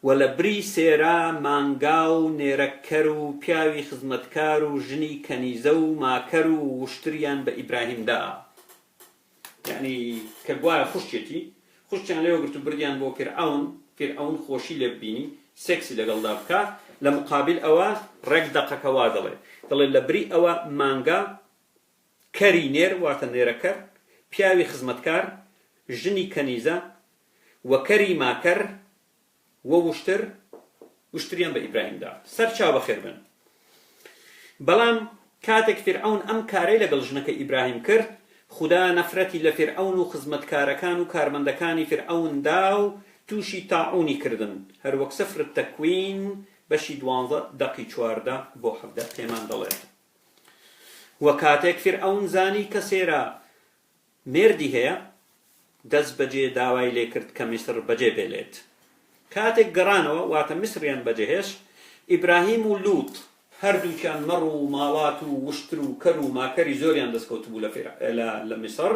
و لە بری سێرا مانگا و نێرەکەر و پیاوی خزمەتکار و ژنی کەنیزە و ماکەر و وشتریان بە ئیبراهیمدا یعنی کە گوایە خوشتیان لێوە گرت و بردیان بۆ فیرعەون خۆشی لێ ببینی سێکسی لەگەڵدا بکات لە مقابل ئەوە ڕێک دەقەکەوا دەڵێ لە بری ئەوە مانگا کەری نێر واتە نێرەکەر پیاوی خزمەتکار ژنی کەنیزە و کەری ماکەر و وشتریان بە ئیبراهیمدا سەر چاو بەخێر بن بەڵام کاتێک فیرعەون ئەم کارەی لەگەڵ ژنەکە ئیبراهیم کرد خدا نەفرەتی لە فیرعەون و خزمەتکارەکان و کارمەندەکانی فیرعەون دا و تووشی تاعونی کردن هەروەک سفر تەکوین بەشی 12 دەقی 14 بۆ 17 پێمان دەڵێت و کاتێک فیرعەون زانی کە سێرا مێردی هەیە دەست بەجێ داوای لێ کرد کە میسر بەجێ بێڵێت کاتێک گەڕانەوە واتە میسریان بەجێهێشت ئیبراهیم و لووت هەردووکیان مەڕ و ماڵات و وشتر و کەر و ماکەری زۆریان دەستکەوت بوو لە میسر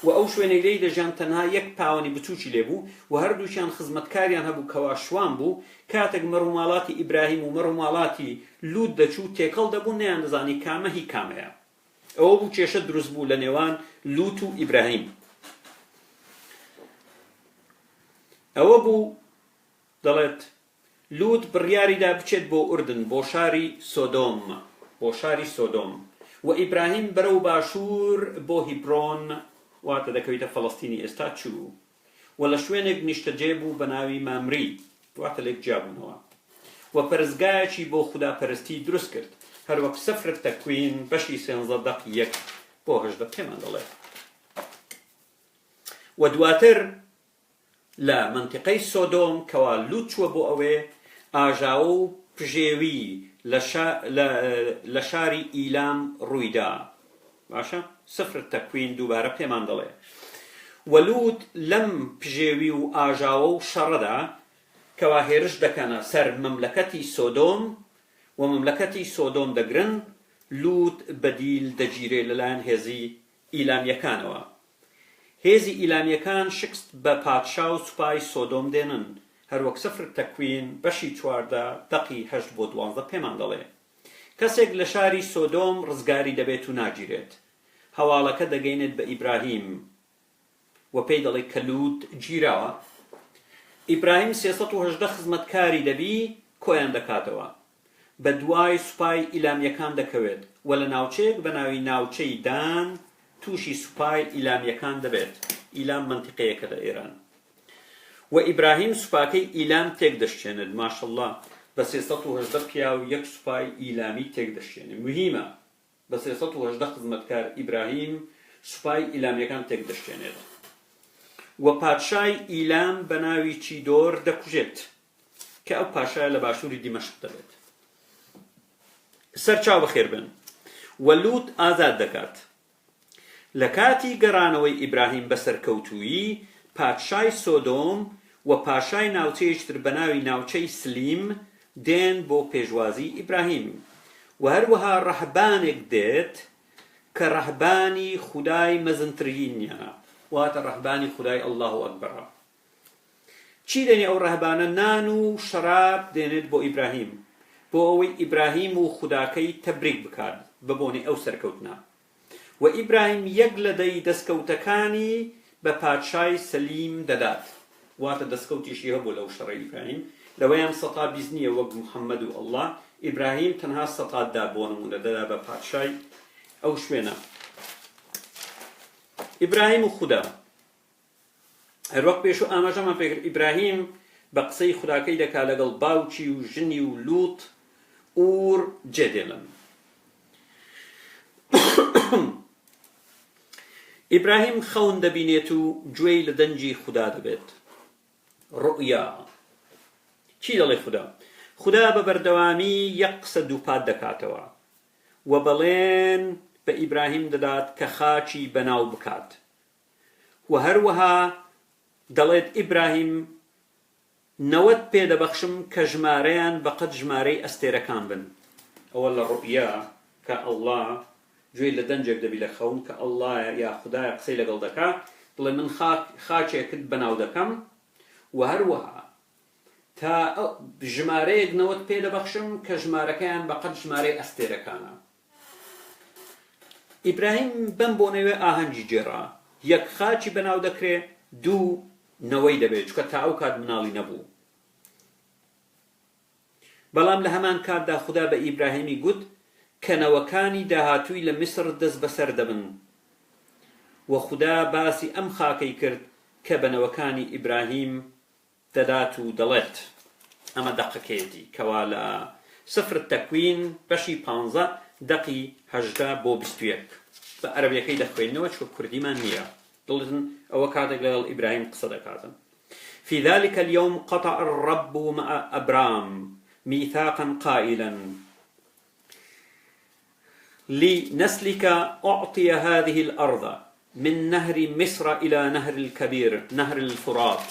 و ئەو شوێنەی لێی دەژیان تەنها یەک پاوەنی بچووکی لێبوو و هەردووکیان خزمەتکاریان هەبوو کەوا شوان بوو کاتێک مەڕ و ماڵاتی ئیبراهیم و مەڕ و ماڵاتی لووت دەچوو تێکەڵ دەبوو نەیان دەزانی کامە هی کامەیە ئەوە بوو کێشە دروست بوو لە نێوان لووت و ئیبراهیم ئەوە بوو دەڵێت لووت بڕیاریدا بچێت بۆ ئوردن بۆ شاری سۆدۆم و ئیبراهیم بەرەو باشوور بۆ هیبرۆن واتە دەکەوێتە فەڵەستینی ئێستا چوو و لە شوێنێک نیشتەجێ بوو بە ناوی مامری واتە لێک جیابوونەوە و پەرستگایەکی بۆ خوداپەرستی دروست کرد هەروەک سفر تەکوین بەشی 13 دەقی 1 بۆ 18 پێمان دەڵێت و دواتر لە منتیقەی سۆدۆم کەوا لوت چووە بۆ ئەوێ ئاژاوە و پژێوی لە شاری ئیلام ڕوویدا. باشە؟ سفر تەکوین دووبارە پێمان دەڵێ وەلوت لەم پژێوی و ئاژاوە و شەڕەدا کەوا هێرش دەکەنە سەر مەملەکەتی سۆدۆم و مەملەکەتی سۆدۆم دەگرن، لوت بەدیل دەگیرێ لەلایەن هێزی ئیلامیەکانەوە. هێزی ئیلامیەکان شکست بە پادشا و سوپای سۆدۆم دێنن، هەروەک سفر تەکوین بەشی 14 دەقی 8 بۆ 12 پێمان دەڵێ کەسێک لە شاری سۆدۆم ڕزگاری دەبێت و ناگیرێت. هەواڵەکە دەگەینێت بە ئیبراهیم و پێی دەڵێ کە لوت گیراوە. ئیبراهیم 318 خزمەتکاری دەبی کۆیان دەکاتەوە، بە دوای سوپای ئیلامیەکان دەکەوێت و لە ناوچەیەک بە ناوی ناوچەی دان تووشی سوپای ئیلامیەکان دەبێت. ئیلام منتیقەیەکە لە ئێران و ئیبراهیم سوپاکەی ئیلام تێک دەشتێنێت. ماشەڵڵا بە 318 پیا و یەک سوپای ئیلامی تێک دەشتێنێت. مهمە بە 318 خزمەتکار ئیبراهیم سوپای ئیلامیەکان تێک دەشتێنێت و پادشای ئیلام بە ناوی چیدۆر دەکوژێت کە ئەو پاشایە لە باشووری دیمەشق دەبێت. سەرچاو بەخێر بن و لوت ئازاد دەکات. لە کاتی گەڕانەوەی ئیبراهیم بەسەرکەوتووی، پادشای سۆدۆم و پاشای ناوچەیەکتر بە ناوی ناوچەی سلیم دێن بۆ پێشوازی ئیبراهیم و هەروەها ڕەحبانێک دێت کە ڕەحبانی خودای مەزنترینە، واتە ڕەحبانی خودای ئەڵڵاهو ئەکبەرە. چی دێنێ ئەو ڕەحبانە؟ نان و شەراب دێنێت بۆ ئیبراهیم بۆ ئەوەی ئیبراهیم و خوداکەی تەبریک بکات ببۆنێ ئەو سەرکەوتنە. و ئیبراهیم یەک لە دەی دەستکەوتەکانی بە پادشای سەلیم دەدات، واتە دەستکەوتیشی هەبوو لەو شەڕی ئیبراهیم. لەوەیان سەتا بیز نییە وەک محەممەد و ئەڵڵا، ئیبراهیم تەنها سەتاددا بۆ نمونە دەدا بە پادشای ئەو شوێنە. ئیبراهیم و خودا هەروەک پێشوو ئاماژەمان پێکرد، ئیبراهیم بە قسەی خوداکەی دەکا لەگەڵ باوکی و ژنی و لوت ئور جێدێڵن. ئیبراهیم خەون دەبینێت و گوێی لە دەنجی خوددا دەبێت. ڕؤیا چی دەڵێ خوددا؟ خوددا بە بەردەوامی یەک قسە دووپات دەکاتەوە و بەڵێن بە ئیبراهیم دەدات کە خاچی بەناو بکات و هەروەها دەڵێت ئیبراهیم 90 پێدەبەخشم کە ژمارەیان بەقەد ژمارەی ئەستێرەکان بن. ئەوە لە ڕؤیا کە ئەڵڵا گوێی لە دەنجێک دەبی لە خەون کە ئەڵڵایە یا خودایە قسەی لەگەڵ دەکا، بڵێ من خاچێکت بەناو دەکەم و هەروەها تا ژمارەیەک 90 پێدەبەخشم کە ژمارەکەیان بەقەد ژمارەی ئەستێرەکانە. ئیبراهیم بەم بۆنەوێ ئاهەنگی جێڕا، یەک خاچی بەناو دەکرێ، دوو نەوەی دەبێت چکە تا ئەو کات مناڵی نەبوو. بەڵام لە هەمان کاتدا خوددا بە ئیبراهیمی گوت کە نەوەکانی داهاتووی لە میسر دەست بەسەر دەبن و خوددا باسی ئەم خاکەی کرد کە بە نەوەکانی ئیبراهیم دەدات و دەڵێت. ئەمە دەقەکەیەتی کەوا لە سفر تەکوین بەشی 15 دەقی 18 بۆ 21 بە عەرەبیەکەی دەخوێنەوە چکە کوردیمان نییە. دڵتن ئەوە کاتێک لەگەڵ ئیبراهیم قسە دەکاتن. في ذلك اليوم قطع الرب مع أبرام ميثاقا قائلا لنسلك أعطي هذه الأرض من نهر مصر إلى نهر الكبير نهر الفرات،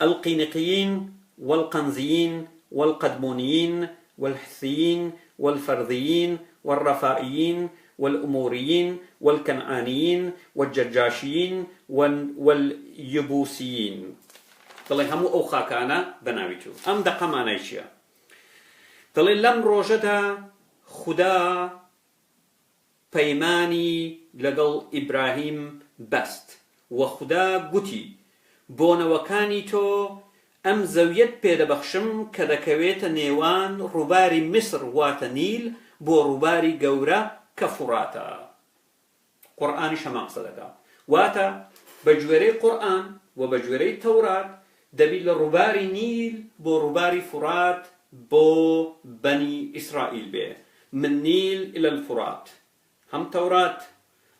القينقيين والقنزيين والقدمونيين والحثيين والفرذيين والرفائيين والأموريين والكنعانيين والجرجاشيين واليبوسيين. دڵێ هەموو ئەو خاکانە بەناویتو. ئەم دەقەمانەی چییە؟ دڵێ لەم ڕۆژەدا خوددا پەیمانی لەگەڵ ئیبراهیم بەست و خوددا گوتی بۆنەوەکانی تۆ ئەم زەویەت پێدەبەخشم کە دەکەوێتە نێوان ڕووباری میسر واتە نیل بۆ ڕووباری گەورە کە فوراتە. قورئانی شەمان قسە دەکا، واتە بە گوێرەی قورئان و بە گوێرەی تەورات دەبی لە ڕووباری نیل بۆ ڕووباری فورات بۆ بەنی ئیسرائیل بێ، من نیل إلى الفرات. هەم تەورات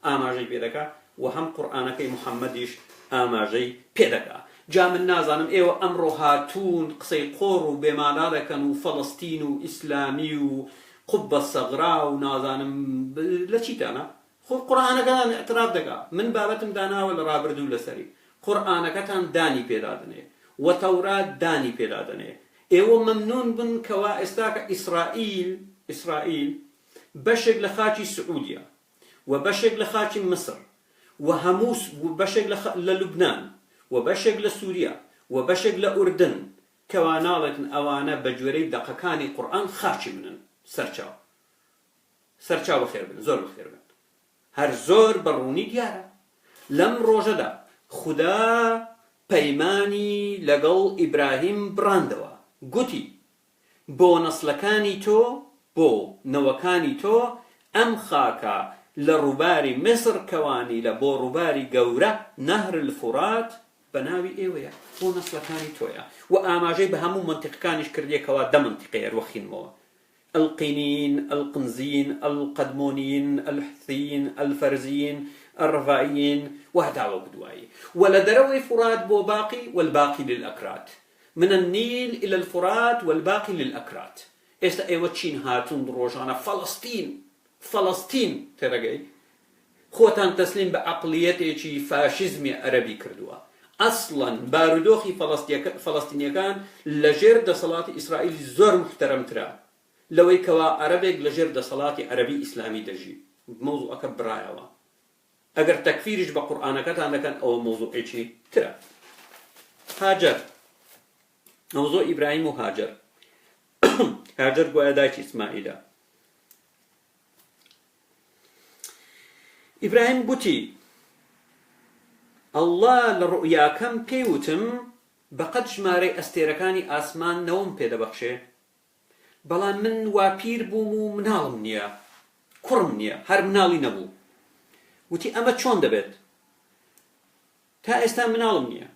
ئاماژەی پێ دەکا و هەم قورئانەکەی محەممەدیش ئاماژەی پێدەکا. جا من نازانم ئێوە ئەمڕۆ هاتوون قسەی قۆڕ و بێمانا دەکەن و فەڵەستین و ئیسلامی و قوبە سەغرا و نازانم لە چیتانە خۆ قورئانەکەتان ئەتراف دەکا. من بابەتم داناوە لە ڕابردوو لەسەری قورئانەکەتان دانی پێدادنێ و تەورات دانی پێدادنێ. ئێوە مەمنون بن کەوا ئێستا کە ئیسرائیل بەشێک لە خاکی سعودیا و بەشێک لە خاکی مسر و هەموو بەشێک لە لوبنان و بەشێک لە سووریا و بەشێک لە ئوردن کەوا ناڵێتن ئەوانە بە گوێرەی دەقەکانی قورئان خاچی منن سەرچاو بەخێر بن، زۆر بەخێر بن. هەر زۆر بەڕوونی دیارە لەم ڕۆژەدا خوددا پەیمانی لەگەڵ ئیبراهیم بڕاندەوە، گوتی بۆ نەسلەکانی تۆ بۆ نەوەکانی تۆ ئەم خاکە لە ڕووباری مصر کەوانی لە بۆ ڕووباری گەورە نەهر الفورات بە ناوی ئێوەیە بۆ نەسلەکانی تۆیە و ئاماژەی بە هەموو منتیقەکانیش کردیەکەوە دە منتیقەیە وەخینمەوە: القینین، القنزین، القدمونین، الحثین، الفەرزین، الرەڤائیین وهداوە بدوایی و لە دەرەوەی فرات بۆ باقی والباقی للأكراد من النيل إلى الفرات والباقي للأكراد. ئێستا ئێوە چین هاتون ڕۆژانە فەڵەستین تێرەگەی خۆتان تەسلیم بە عەقڵیەتێکی فاشیزمی عەرەبی کردووە. ئەسڵەن بارودۆخی فەڵەستینیەکان لەژێر دەسەڵاتی ئیسرائیل زۆر محتەرەمترە لەوەی کەوا عەرەبێک لەژێر دەسەڵاتی عەرەبی ئیسلامی دەژی. مەوزوعەکە برایەوە. ئەگەر تەکفیریش بە قورئانەکەتان دەکەن ئەوە مەوزوعێکی ترە. هاجەر، مەوزوع ئیبراهیم و هاجەر. هاجەر گوایە دایکی ئیسماعیلە. ئیبراهیم گوتی ئەڵڵا لە ڕوئیاکەم پێیوتم بەقەد ژمارەی ئەستێرەکانی ئاسمان نەوەم پێدەبەخشێ، بەڵام من وا پیر بووم و مناڵم نییە، کوڕم نییە، هەر مناڵی نەبوو. وتی ئەمە چۆن دەبێت؟ تا ئێستا مناڵم نییە،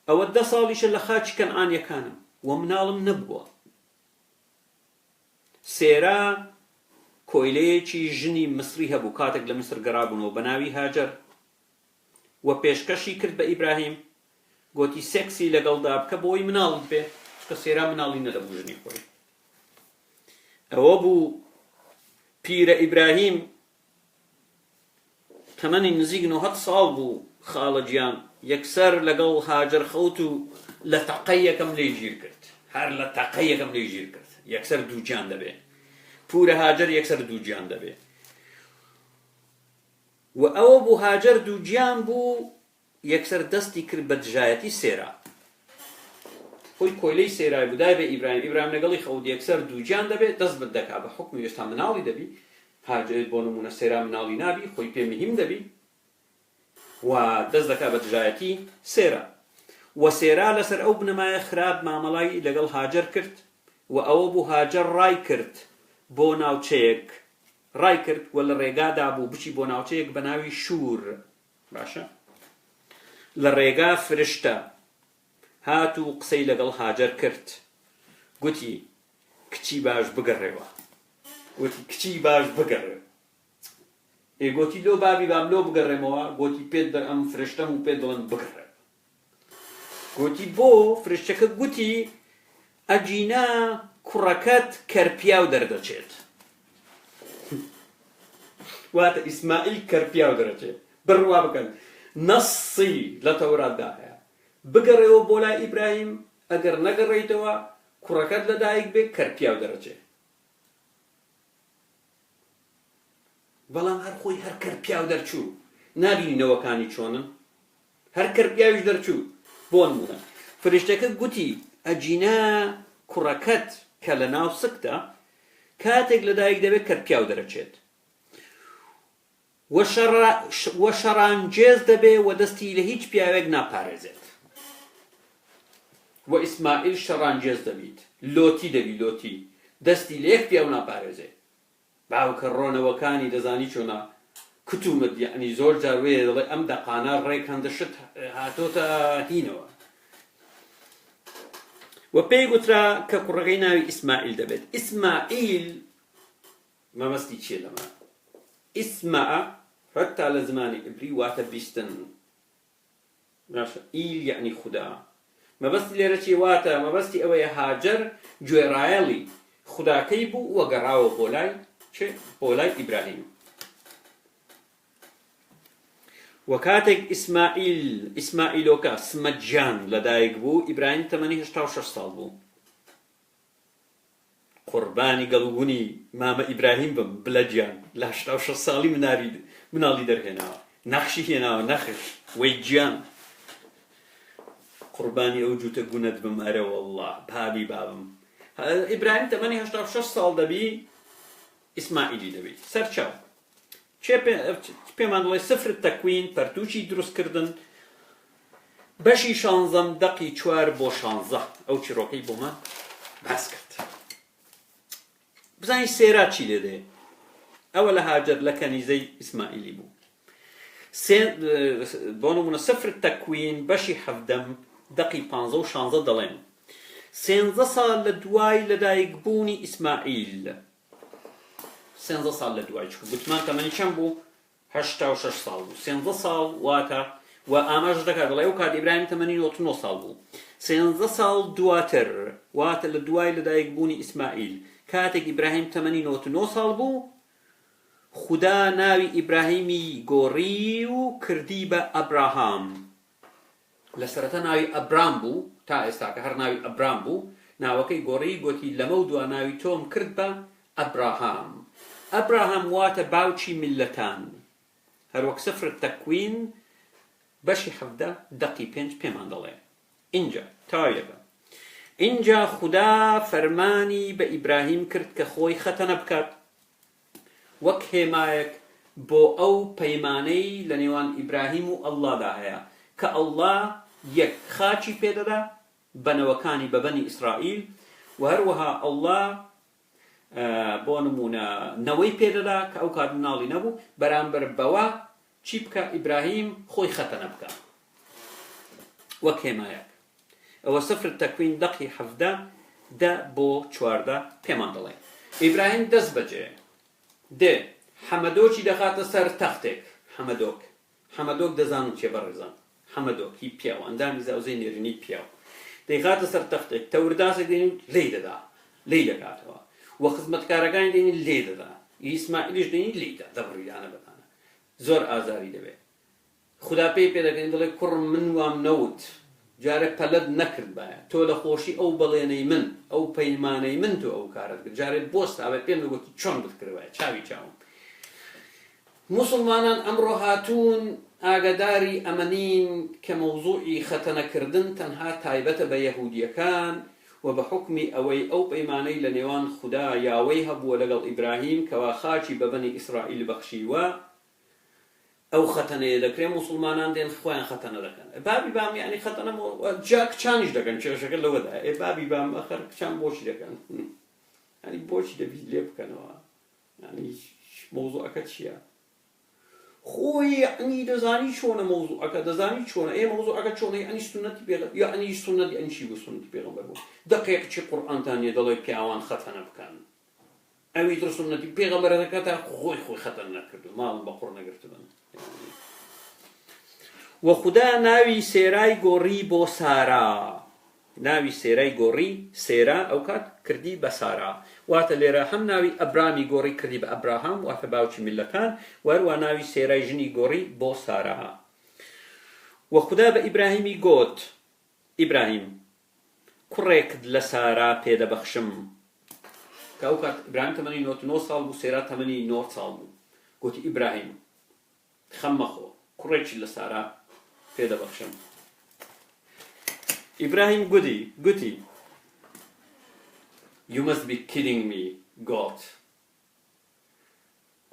ئەوە 10 ساڵیشە لە خاچی کەنعانیەکانم و مناڵم نەبووە. سێرا کۆیلەیەکی ژنی مسری هەبوو کاتێک لە مسر گەڕابوونەوە بە ناوی هاجەر و پێشکەشی کرد بە ئیبراهیم، گوتی سێکسی لەگەڵدا بکە بۆی مناڵت بێ، کە سێرا مناڵی نەدەبوو ژنی خۆی. ئەوە بوو پیرە ئیبراهیم تەمەنی نزیک 90 ساڵ بوو خاڵە گیان، یەکسەر لەگەڵ هاجەر خەوت و لە تەقەیەکەم لێی گیر کرد، هەر لە تەقەیەکەم لێی گیر کرد. یەکسەر دوو گیان دەبێ، پورە هاجەر یەکسەر دوو گیان دەبێ و ئەوە بوو هاجەر دوو گیان بوو، یەکسەر دەستی کرد بە دژایەتی سێرا. خۆی کۆیلەی سێرای بودای بە ئیبراهیم لەگەڵی خەوت یەکسەر دوو گیان دەبێت، دەست بردەکا بە حوکمی ئێستا مناڵی دەبی، هاجەر بۆ نمونە سێرا مناڵی نابی، خۆی پێ مهم دەبی و دەست دەکا بە دژایەتی سێرا. و سێرا لەسەر ئەو بنەمایە خراپ مامەڵای لەگەڵ هاجەر کرد و ئەوە بوو هاجەر ڕای کرد بۆ ناوچەیەک، ڕای کرد و لە ڕێگادا بوو بچی بۆ ناوچەیەک بە ناوی شور. باشە، لە ڕێگا فرشتە هات و قسەی لەگەڵ هاجەر کرد، گوتی کچی باش بگەڕێەوە، گوتی کچی باش بگەڕێ. گوتی لۆ بابی بام لۆ بگەڕێمەوە، گوتی پێت ئەم فرشتەم و پێت دڵن بگەڕێ. گوتی بۆ؟ فرشتەکە گوتی ئەجینا کوڕەکەت کەرپیاو دەردەچێت. واتە ئیسماعیل کەرپیاو دەرەچێت. بڕوا بکەن، نەسی لە تەوراتدا هەیە، بگەڕێەوە بۆ لای ئیبراهیم، ئەگەر نەگەڕێیتەوە کوڕەکەت لەدایک بێ کەرپیاو دەرەچێت. بەڵام هەر خۆی هەر کەرپیاو دەرچوو، نابینینەوەکانی چۆنن، هەر کەرپیاویش دەرچوو. بۆ نمونە فریشتەکە گوتی ئەجینا کوڕەکەت کە لە ناو سکتە کاتێک لەدایک دەبێت کەرپیاو دەرەچێت و شەڕانگێز دەبێ و دەستی لە هیچ پیاوێک ناپارێزێت. و ئیسماعیل شەڕانگێز دەبیت، لۆتی دەبی، لۆتی دەستی لە یەک پیاو ناپارێزێت. باوکە ڕۆنەوەکانی دەزانی چۆنا کتومت، یعنی زۆر جار وێ دەڵێ ئەم دەقانە ڕێک هەندە شت هاتۆتە هینەوە. و پێی گوترا کە کوڕەکەی ناوی ئیسماعیل دەبێت. ئیسماعیل مەبەستی چیە لەمە؟ ئیسمە هەتا لە زمانی عیبری واتە بیستن. ئیل یعنی خودا مەبەستی لێرە چی واتە مەبەستی ئەوەیە هاجر گوێڕایەڵی خوداکەی بوو وەگەڕاوە بۆ لای ئیبراهیم وەکاتێک ئیسماعیلۆکە سمەتجان لەدایک بوو ئیبراهیم تەمەنی 86 ساڵ بوو قوربانی گەڵوبوونی مامە ئیبراهیم بم بلەجیان لە 86 ساڵی مناڵی دەرهێناوە نەخشی هێناوە نەخش وەی گیان قوربانی ئەو جوتە گونەت بم ئەرە وەڵڵا پابی بابم ئیبراهیم تەمەنی 86 ساڵ دەبی ئیسماعیلی دەبی سەرچاو پێمان دەڵێ سفر تەکوین پەرتووچی دروستکردن بەشی 16 دەقی 4 بۆ 16 ئەو چیرۆکەی بۆمان باس کرد بزانین سێرا چی لێدێ ئەوە لە هاجر لە کەنیزەی ئیسماعیلی بوو بۆ نمونە سفر تەکوین بەشی 7 دەقی 15 و 16 دەڵێن 13 ساڵ لە دوای لەدایکبوونی ئیسماعیل 13 ساڵ لە دوای چکە گوتمان تەمەنی چەند بوو 86 ساڵ بوو 13 ساڵ واتە و ئاماژ دەکات دەڵێ ئەو کات ئیبراهیم تەمەنی 99 ساڵ بوو 13 ساڵ دواتر واتە لە دوای لەدایکبوونی ئیسماعیل کاتێک ئیبراهیم تەمەنی 99 ساڵ بوو خدا ناوی ئیبراهیمی گۆڕی و کردی بە ئەبراهام لە سەرەتا ناوی ئەبرام بوو تا ئێستا کە هەر ناوی ئەبرام بوو ناوەکەی گۆڕی گوتی لەمە و دوا ناوی تۆم کرد بە ئەبراهام ئەبراهام واتە باوکی میلەتان هەروەک سفر تەکوین بەشی 17 دەقی 5 پێمان دەڵێ اینجا تاویەکە اینجا خدا فەرمانی بە ئیبراهیم کرد کە خۆی خەتەنە بکات وەک هێمایەک بۆ ئەو پەیمانەی لە نێوان ئیبراهیم و ئەڵڵادا هەیە کە ئەڵڵا یەک خاچی پێدەدا بەنەوەکانی بە بەنی ئیسرائیل و هەروەها ئەڵڵا بۆ نمونە نەوەی پێدەدا کە ئەو کات مناڵی نەبوو بەرامبەر بەوە چی بکە ئیبراهیم خۆی خەتەنە بکە وەک هێمایەک ئەوە سفر تەکوین دەقی 17 دە بۆ 14 پێمان دەڵێ ئیبراهیم دەست بەجێ دێ حەمەدۆکی دەخاتە سەر تەختێک حەمەدۆک دەزانم چێ بەڕێزان حەمەدۆک هی پیاوە ئەندامی زاوزەی نێرینی پیاوە دەیخاتە سەر تەختێک تەورداسێک دێنین لێی دەکاتەوە وە خزمەتکارەکانی دێنین لێ دەدا ئیسماعیلیش دێنین لێیدا دەبڕیدانە بەدانە زۆر ئازاری دەبێت خدا پێی پێدەکەین دەڵێ کوڕم من وام نەوت جارێ پەلەت نەکرد باە تۆ لە خۆشی ئەو بەڵێنەی من ئەو پەیمانەی من تۆ ئەو کارت کرد جارێ بۆست ئاوێ پێم دەگوتی چۆن بکردوایە چاوی چاوم مسلمانان ئەمڕۆ هاتوون ئاگاداری ئەمەنین کە مەوزوعی خەتەنەکردن تەنها تایبەتە بە یەهودیەکان و بە حکمی ئەوەی ئەو پەیمانەی لە نێوان خدا یاوەی هەبووە لەگەڵ ئیبراهیم کەوا خاچی بە بەنی ئیسرائیل بەخشیوە ئەو خەتەنەیە دەکرێت مسلمانان دێن خۆیان خەتەنە دەکەن بابی بام یعنی خەتەنە جا کچانیش دەکەن کێشەکە لەوەدا بابی بام ئەخەر کچان بۆچی دەکەن ینی بۆچی دەبیت لێ بکەنەوە ینی مەوزوعەکە چییە خۆی یعنی دەزانی چۆنە مەوزوعەکە دەزانی چۆنە مەوزوعەکە چۆنە یعنی سنەتی پێغەمبەر یعنی سنەت یعنی چی بوو سنەتی پێغەمبەر بوو دقیق چی قورئانتانیە دەڵێ پیاوان خەتەنە بکەن ئەوی تر سنەتی پێغەمبەر دەکاتە خۆی خەتەنە نەکردو ماڵم بە قوڕ نەگرتبن و خدا ناوی سێرای گۆڕی بۆ سارا ناوی سێرای گۆڕی سێرا ئەو کات کردی بە سارا واتە لێرە هەم ناوی ئەبرامی گۆڕی کردی بە ئەبراهام واتە باوکی میلەتان و هەروە ناوی سێرای ژنی گۆڕی بۆ سارا و خدا بە ئیبراهیمی گوت ئیبراهیم کوڕێکت لە سارا پێدەبەخشم کە ئەو کات ئیبراهیم تەمەنی 99 ساڵ بوو سێرا تەمەنی 9 ساڵ بوو گوتی ئیبراهیم خەممەخۆ کوڕێکی لە سارا پێدەبەخشم ئیبراهیم گوتی You must be kidding me, God.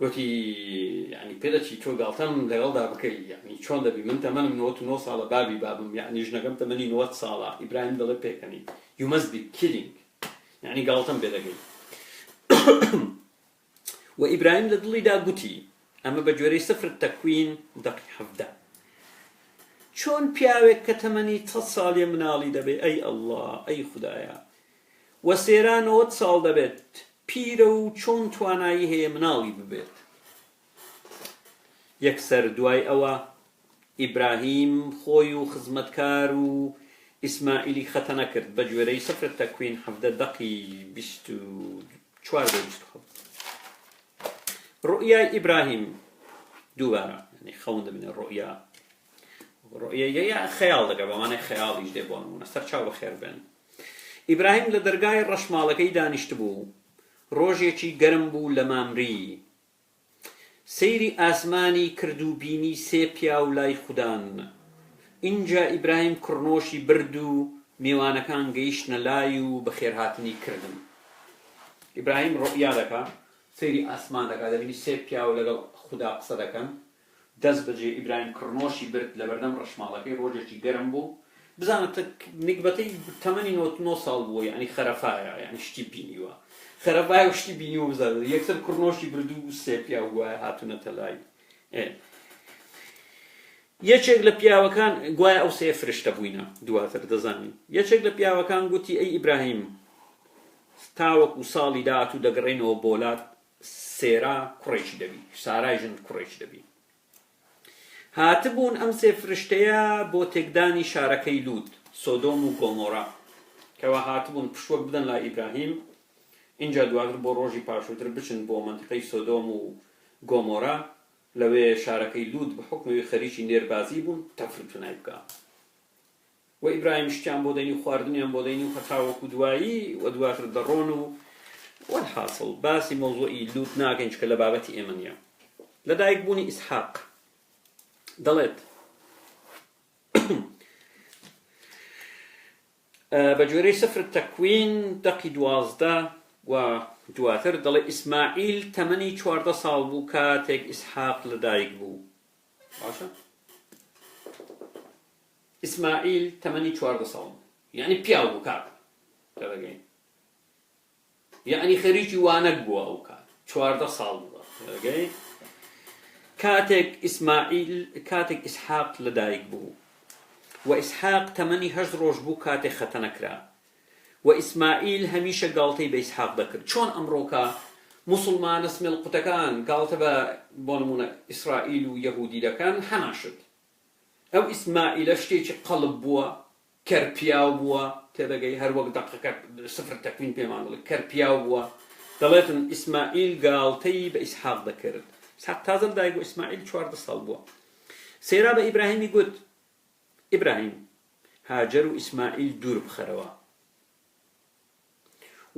گوتی یعنی پێدەچی تۆ گاڵتەم لەگەڵدا بکەی یعنی چۆن دەبی من تەمەنم 99 ساڵە بابی بابم یعنی ژنەکەم تەمەنی 90 ساڵە ئیبراهیم دەڵێ پێکەنی You must be kidding یعنی گاڵتەم پێ دەگەی و ئیبراهیم لە دڵیدا گوتی ئەمە بە جۆرەی سفر تەکوین دەقی 17 چۆن پیاوێک کە تەمەنی 100 ساڵی مناڵی دەبێ ئەی ئەڵڵا ئەی خودایە و سێرا 90 ساڵ دەبێت پیرە و چۆن توانایی هەیە مناڵی ببێت یەکسەر دوای ئەوە إبراهيم خوي خزمتكار إسماعيلي ختنا كرد بجوري سفر التكوين حفظ دقي بشتو شوار بشتو رؤيا إبراهيم دوباره يعني خوند من الرؤيا يا خيال دقا بمعنى خيال يجدي بون استرشاو بخير بين إبراهيم لدرجاي الرشمالكي دانشتبو روجيكي گرم بو لمامري سيري آسماني كردو بيني سيبيا ولاي خدان إنجا إبراهيم كرنوشي بردو ميوانا كان جيشنا لايو بخير هاتني كردم إبراهيم رؤيا دكا سيري آسمان دكا دبيني سيبيا ولا خدا قصدكا دز بجي إبراهيم كرنوشي برد لبردم رشمالكي روجيكي گرم بو بزانت نقبتي 89 سال بو يعني خرفايا يعني شتي بينيوا خرفايا وشتي بينيوا بزاد يكسر كرنوشي بردو سيبيا وهاتونا تلاي یەکێک لە پیاوەکان گوایە ئەو سێ فرشتە بووینە دواتر دەزانی یەکێک لە پیاوەکان گوتی ئەی ئیبراهیم تاوەکو ساڵی داهاتوو دەگەڕێنەوە بۆلات سێرا کوڕێکی دەبی سارای ژن کوڕێکی دەبی هاتبوون ئەم سێ فرشتەیە بۆ تێکدانی شارەکەی لوت سۆدۆم و گۆمۆرا کەوا هاتبوون پشوە بدەن لا ئیبراهیم اینجا دواتر بۆ ڕۆژی پاشووتر بچن بۆ مەنتیقەی سۆدۆم و گۆمۆرا لەوێ شارەکەی لوت بە حوکمەوەی خەریکی نێربازی بوون تەفرتونای بکە و ئیبراهیم شتیان بۆ دەینی خواردنیان بۆ دەینی و هەتاوەکو دوایی و دواتر دەڕۆن و والحاصل باسی مۆزوعی لوت ناکەین چکە لە بابەتی ئێمە نییە لەدایک بوونی ئیسحاق دەڵێت بە جۆرەی سفر تەکوین دەقی 12 و دواتر دەڵێ ئیسماعیل تەمەنی 14 ساڵ بوو کاتێک ئیسحاق لەدایک بوو باشە ئیسماعیل تەمەنی 14 ساڵ یعنی پیاو بوو کات دەگەین یعنی خەریکی وانەک بووە ئەو کات 14 ساڵ بووە دەگەین کاتێک ئیسحاق لەدایک بوو و ئیسحاق تەمەنی 8 ڕۆژ بوو کاتێک خەتەنەکرا و ئیسماعیل هەمیشە گاڵتەی بە ئیسحاق دەکرد چۆن ئەمڕۆکە موسڵمانە سمێڵ قوتەکان گاڵتە بە بۆ نمونە ئیسرائیل و یەهودی دەکەن هەناشت ئەو ئیسماعیلە شتێکی قەڵب بووە کەرپیاو بووە تێدەگەی هەر وەک دەقەکە سفر تەکوین پێمان دەڵێت کەرپیاو بووە دەڵێتن ئیسماعیل گاڵتەی بە ئیسحاق دەکرد ئیسحاق تازە لەدایک بوو ئیسماعیل 14 ساڵ بووە سێرا بە ئیبراهیمی گوت ئیبراهیم هاجەر و ئیسماعیل دوور بخەرەوە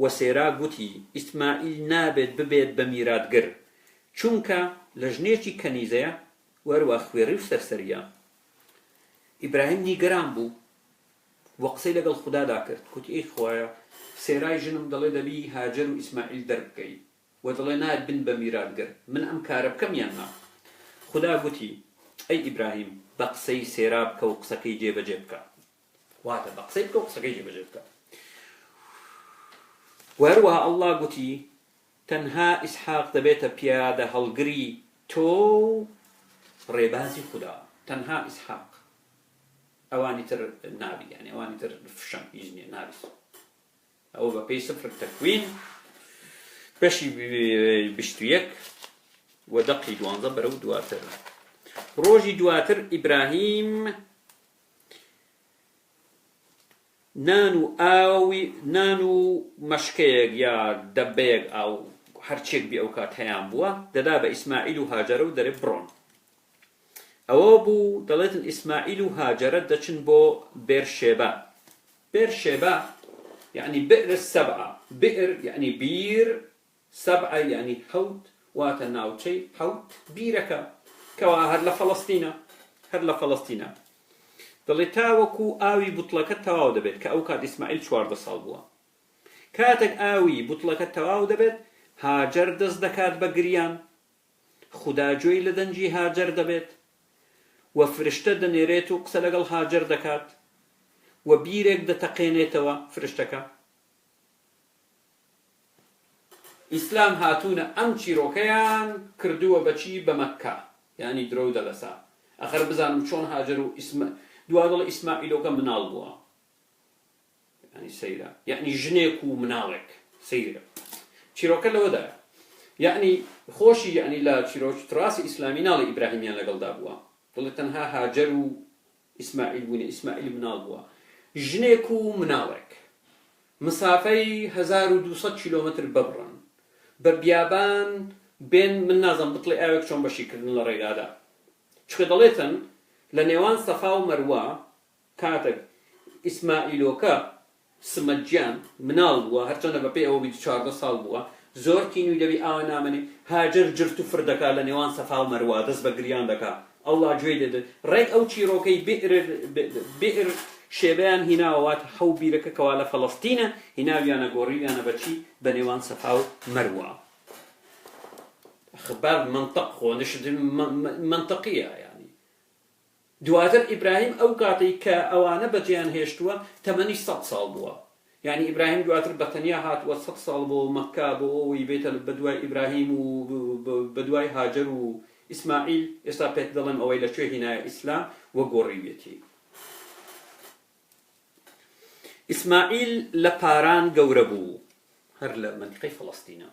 و سێرا گوتی ئیسماعیل نابێت ببێت بە میراتگر چونکە لە ژنێکی کەنیزەیە وەروە خوێڕی و سەرسەریە ئیبراهیم نیگەران بوو وە قسەی لەگەڵ خودادا کرد گوتی ئەی خوایە سێرای ژنم دەڵێ دەبی هاجەر و ئیسماعیل دەربکەی و دەڵێ نایەت بن بە میراتگر من ئەم کارە بکەم یان نا خدا گوتی ئەی ئیبراهیم بە قسەی سێرا بکە و قسەکەی جێبەجێ بکە واتە بە قسەی بکە و قسەکەی جێبەجێ بکە وهروها الله قوتي تنها إسحاق دبيت بيادة هالقري تو ريبازي خدا تنها إسحاق أواني تر نابي يعني أواني تر فشم يجني نابس أو ببي سفر التكوين بشي بشتويك ودقي دوانزا برو دواتر روجي دواتر إبراهيم نانو مشکەیەک یا دەبەیەک ئەو هەرچێک بی ئەو کات هەیان بووە دەدا بە ئیسماعیل و هاجەرە و دەرێ بڕۆن ئەوە بوو دەڵێتن ئیسماعیل و هاجەرە دەچن بۆ بێرشێبە بێرشێبە يعني بئر السبعة بئر يعني بير سبعة يعني حوت واتە ناوچەی حوت بیرەکە کەوا هەر لە فەڵەستینە دەڵێ تاوەکو ئاوی بوتڵەکە تەواو دەبێت کە ئەو کات ئیسماعیل 14 ساڵ بووە کاتێک ئاوی بوتڵەکە تەواو دەبێت هاجەر دەست دەکات بە گریان خوداگوێی لە دەنجی هاجەر دەبێت و فرشتە دەنێرێت و قسە لەگەڵ هاجەر دەکات و بیرێک دەتەقێنێتەوە فرشتەکە ئیسلام هاتوونە ئەم چیرۆکەیان کردووە بەچی بە مەککە یعنی درۆ دەلەسا ئەخەر بزانم چۆن هاجەر و دوادڵ ئیسماعیلۆکە مناڵ بووە یعنی سەیرە یعنی ژنێک و مناڵێک سەیرە چیرۆکە لەوەدایە یعنی خۆشی یعنی لە چیرۆکی تراسی ئیسلامی ناڵی ئیبراهیمیان لەگەڵدا بووە دڵێ تەنها هاجەر و ئیسماعیل بوونێ ئیسماعیل مناڵ بووە ژنێک و مناڵێک مسافەی 1200 کیلۆمەتر ببڕن بە بیابان بێن من نازم بڵێ ئاوێک چۆن بەشیکردن لە ڕێگادا چکە دەڵێتن لە نێوان سەفا و مەروە کاتێک ئیسماعیلۆکە سمەجیان مناڵ بووە هەرچەندە بەپێی ئەوە 14 ساڵ بووە زۆر تینوی دەبی ئاوە نامەنێ هاجر جرت و فردەکە لە نێوان سەفا و مەروە دەست بە گریان دەکا ئەڵڵا گوێ دێت ڕێک ئەو چیرۆکەی بئر شێبەیان هیناوەوات حەو بیرەکە کەوا لە فەڵەستینە هیناویانە گۆڕیویانە بەچی بە نێوان سەفا و مەروە خبار منطق خۆنش منطقیە یعنی دواتر ئیبراهیم ئەو کاتەی کە ئەوانە بەجیان هێشتووە تەمەنی 100 ساڵ بووە یعنی ئیبراهیم دواتر بەتەنیا هاتووە 100 ساڵ بۆ مەککا بۆ ئەوەی بێتە بەدوای ئیبراهیم و بەدوای هاجر و ئیسماعیل ئێستا پێت دەڵێم ئەوەی لەکوێ هینایە ئیسلام وە گۆڕیوێتی ئیسماعیل لە پاران گەورە بوو هەر لە مەنتیقەی فەڵەستینە